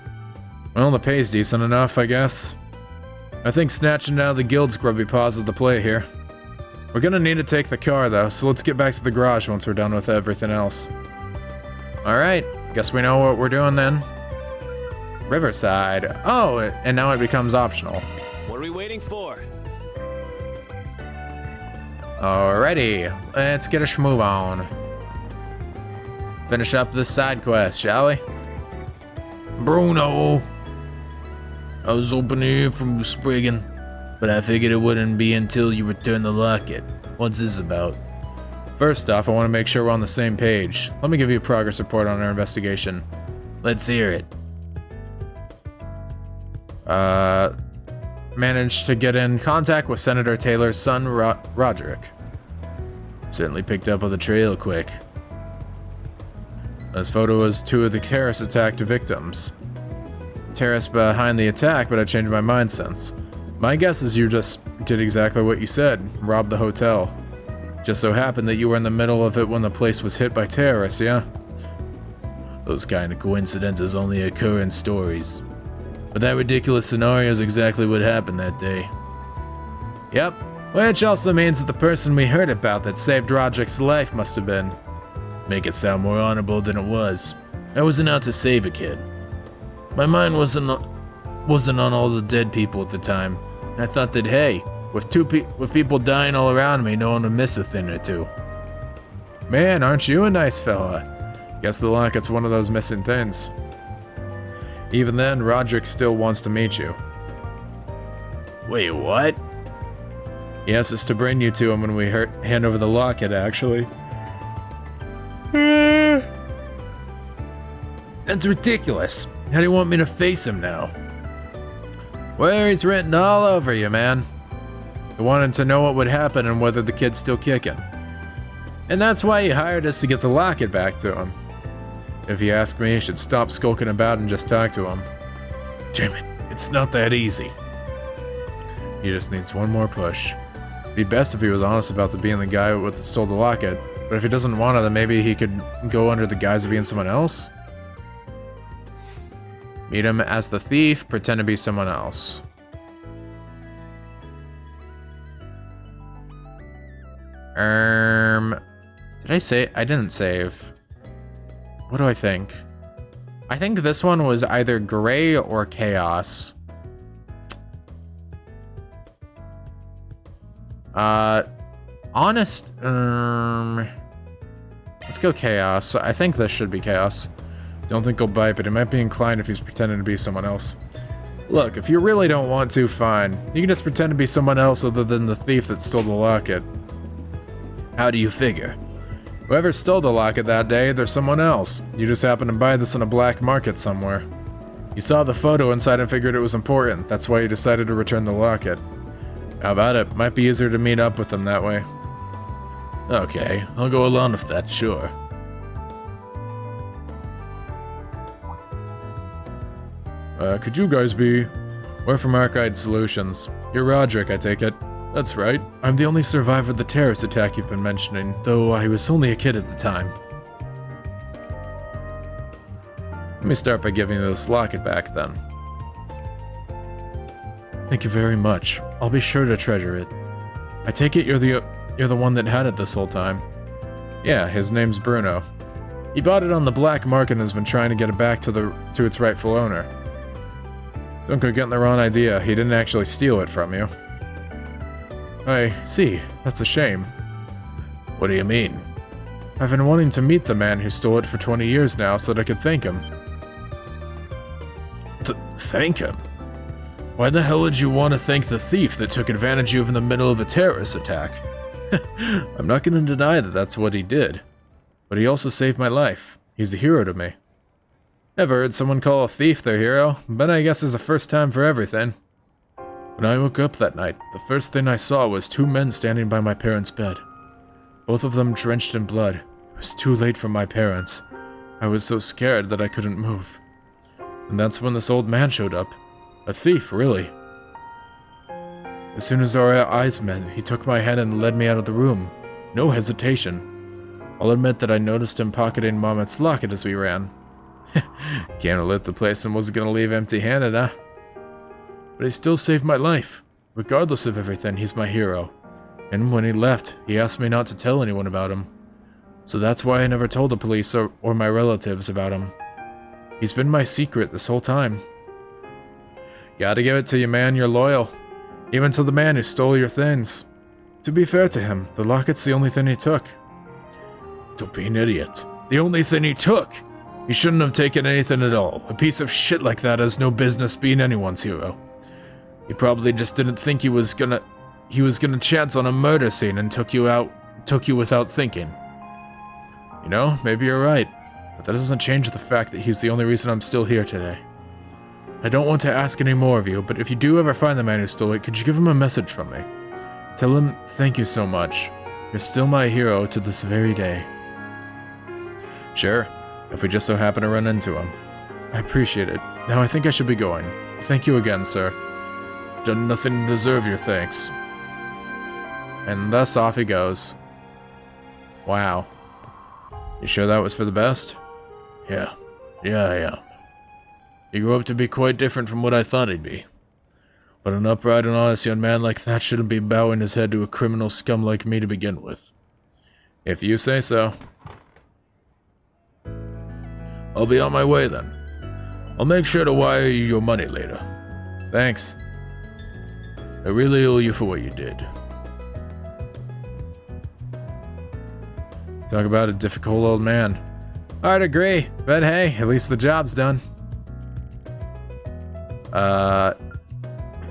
Well, the pay's decent enough, I guess. I think snatching out the guild's grubby paws is the play here. We're gonna need to take the car, though, so let's get back to the garage once we're done with everything else. Alright, guess we know what we're doing then. Riverside. Oh, and now it becomes optional. What are we waiting for? Alrighty, let's get a schmove on. Finish up this side quest, shall we? Bruno! I was hoping to hear from you, Spriggan, but I figured it wouldn't be until you return the locket. What's this about? First off, I want to make sure we're on the same page. Let me give you a progress report on our investigation. Let's hear it. Managed to get in contact with Senator Taylor's son, Roderick. Certainly picked up on the trail quick. This photo was two of the terrorist attack victims. Terrorists behind the attack, but I changed my mind since. My guess is you just did exactly what you said, robbed the hotel. Just so happened that you were in the middle of it when the place was hit by terrorists, yeah? Those kind of coincidences only occur in stories. But that ridiculous scenario is exactly what happened that day. Yep, Which also means that the person we heard about that saved Roderick's life must have been. Make it sound more honorable than it was. I wasn't out to save a kid. My mind wasn't on all the dead people at the time. I thought that, hey, with people dying all around me, no one would miss a thing or two. Man, aren't you a nice fella? Guess the locket's one of those missing things. Even then, Roderick still wants to meet you. Wait, what? He asked us to bring you to him when we hand over the locket, actually. That's ridiculous. How do you want me to face him now? Well, he's written all over you, man. He wanted to know what would happen and whether the kid's still kicking. And that's why he hired us to get the locket back to him. If you ask me, you should stop skulking about and just talk to him. Damn it, it's not that easy. He just needs one more push. It'd be best if he was honest about being the guy who stole the locket, but if he doesn't want it, then maybe he could go under the guise of being someone else? Meet him as the thief, pretend to be someone else. Did I say? I didn't save. What do I think? I think this one was either gray or chaos. Honest, let's go chaos. I think this should be chaos. Don't think he'll bite, but he might be inclined if he's pretending to be someone else. Look, if you really don't want to, fine. You can just pretend to be someone else other than the thief that stole the locket. How do you figure? Whoever stole the locket that day, they're someone else. You just happened to buy this on a black market somewhere. You saw the photo inside and figured it was important. That's why you decided to return the locket. How about it? Might be easier to meet up with them that way. Okay, I'll go along with that, sure. Could you guys be? We're from Arcade Solutions. You're Roderick, I take it. That's right. I'm the only survivor of the terrorist attack you've been mentioning, though I was only a kid at the time. Let me start by giving you this locket back, then. Thank you very much. I'll be sure to treasure it. I take it you're the one that had it this whole time. Yeah, his name's Bruno. He bought it on the black market and has been trying to get it back to its rightful owner. Don't go getting the wrong idea. He didn't actually steal it from you. I see. That's a shame. What do you mean? I've been wanting to meet the man who stole it for 20 years now so that I could thank him. Thank him? Why the hell would you want to thank the thief that took advantage of you in the middle of a terrorist attack? I'm not going to deny that that's what he did. But he also saved my life. He's a hero to me. Never heard someone call a thief their hero, but I guess it's the first time for everything. When I woke up that night, the first thing I saw was two men standing by my parents' bed. Both of them drenched in blood. It was too late for my parents. I was so scared that I couldn't move. And that's when this old man showed up. A thief, really. As soon as our eyes met, he took my hand and led me out of the room. No hesitation. I'll admit that I noticed him pocketing Mommet's locket as we ran. Can't have lit the place and wasn't gonna leave empty-handed, huh? But he still saved my life. Regardless of everything, he's my hero. And when he left, he asked me not to tell anyone about him. So that's why I never told the police or my relatives about him. He's been my secret this whole time. Gotta give it to you, man, you're loyal. Even to the man who stole your things. To be fair to him, the locket's the only thing he took. Don't be an idiot. The only thing he took! He shouldn't have taken anything at all. A piece of shit like that has no business being anyone's hero. He probably just didn't think he was gonna chance on a murder scene and took you without thinking. You know, maybe you're right, but that doesn't change the fact that he's the only reason I'm still here today. I don't want to ask any more of you, but if you do ever find the man who stole it, could you give him a message from me? Tell him thank you so much. You're still my hero to this very day. Sure, if we just so happen to run into him. I appreciate it. Now I think I should be going. Thank you again, sir. I've done nothing to deserve your thanks. And thus off he goes. Wow. You sure that was for the best? Yeah, I am. He grew up to be quite different from what I thought he'd be. But an upright and honest young man like that shouldn't be bowing his head to a criminal scum like me to begin with. If you say so. I'll be on my way then. I'll make sure to wire you your money later. Thanks. I really owe you for what you did. Talk about a difficult old man. I'd agree, but hey, at least the job's done.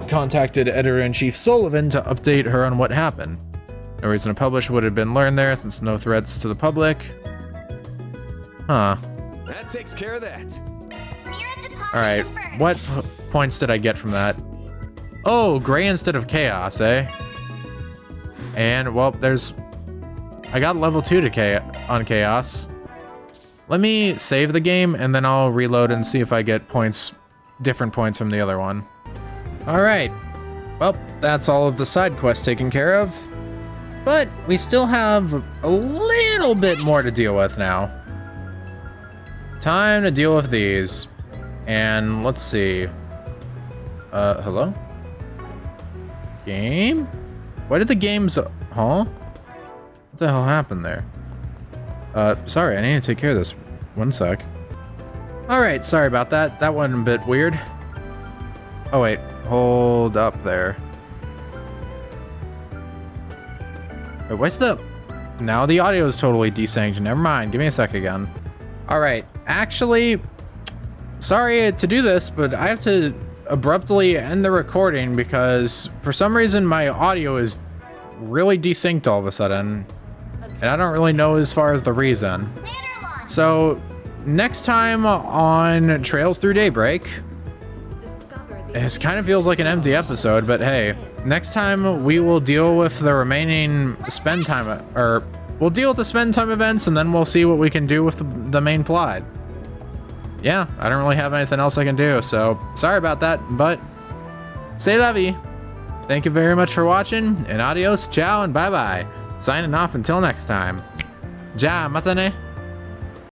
Contacted Editor-in-Chief Sullivan to update her on what happened. No reason to publish what had been learned there, since no threats to the public. Huh. That takes care of that. Alright, what points did I get from that? Oh, gray instead of chaos, eh? And, well, I got level 2 to on chaos. Let me save the game, and then I'll reload and see if I get different points from the other one. Alright. Well, that's all of the side quests taken care of. But we still have a little bit more to deal with now. Time to deal with these. And let's see. Hello? Game? Why did the games... Huh? What the hell happened there? Sorry, I need to take care of this. One sec. Alright, sorry about that. That went a bit weird. Oh wait, hold up there. Wait, what's the... Now the audio is totally desynced. Never mind, give me a sec again. Alright, actually... Sorry to do this, but I have to abruptly end the recording because for some reason my audio is really desynced all of a sudden. And I don't really know as far as the reason. So, next time on Trails Through Daybreak, it kind of feels like an empty episode, but hey, next time we will deal with the remaining spend time, or we'll deal with the spend time events, and then we'll see what we can do with the main plot. Yeah, I don't really have anything else I can do, so sorry about that, but c'est la vie. Thank you very much for watching, and adios, ciao, and bye-bye. Signing off until next time. Ja, matane.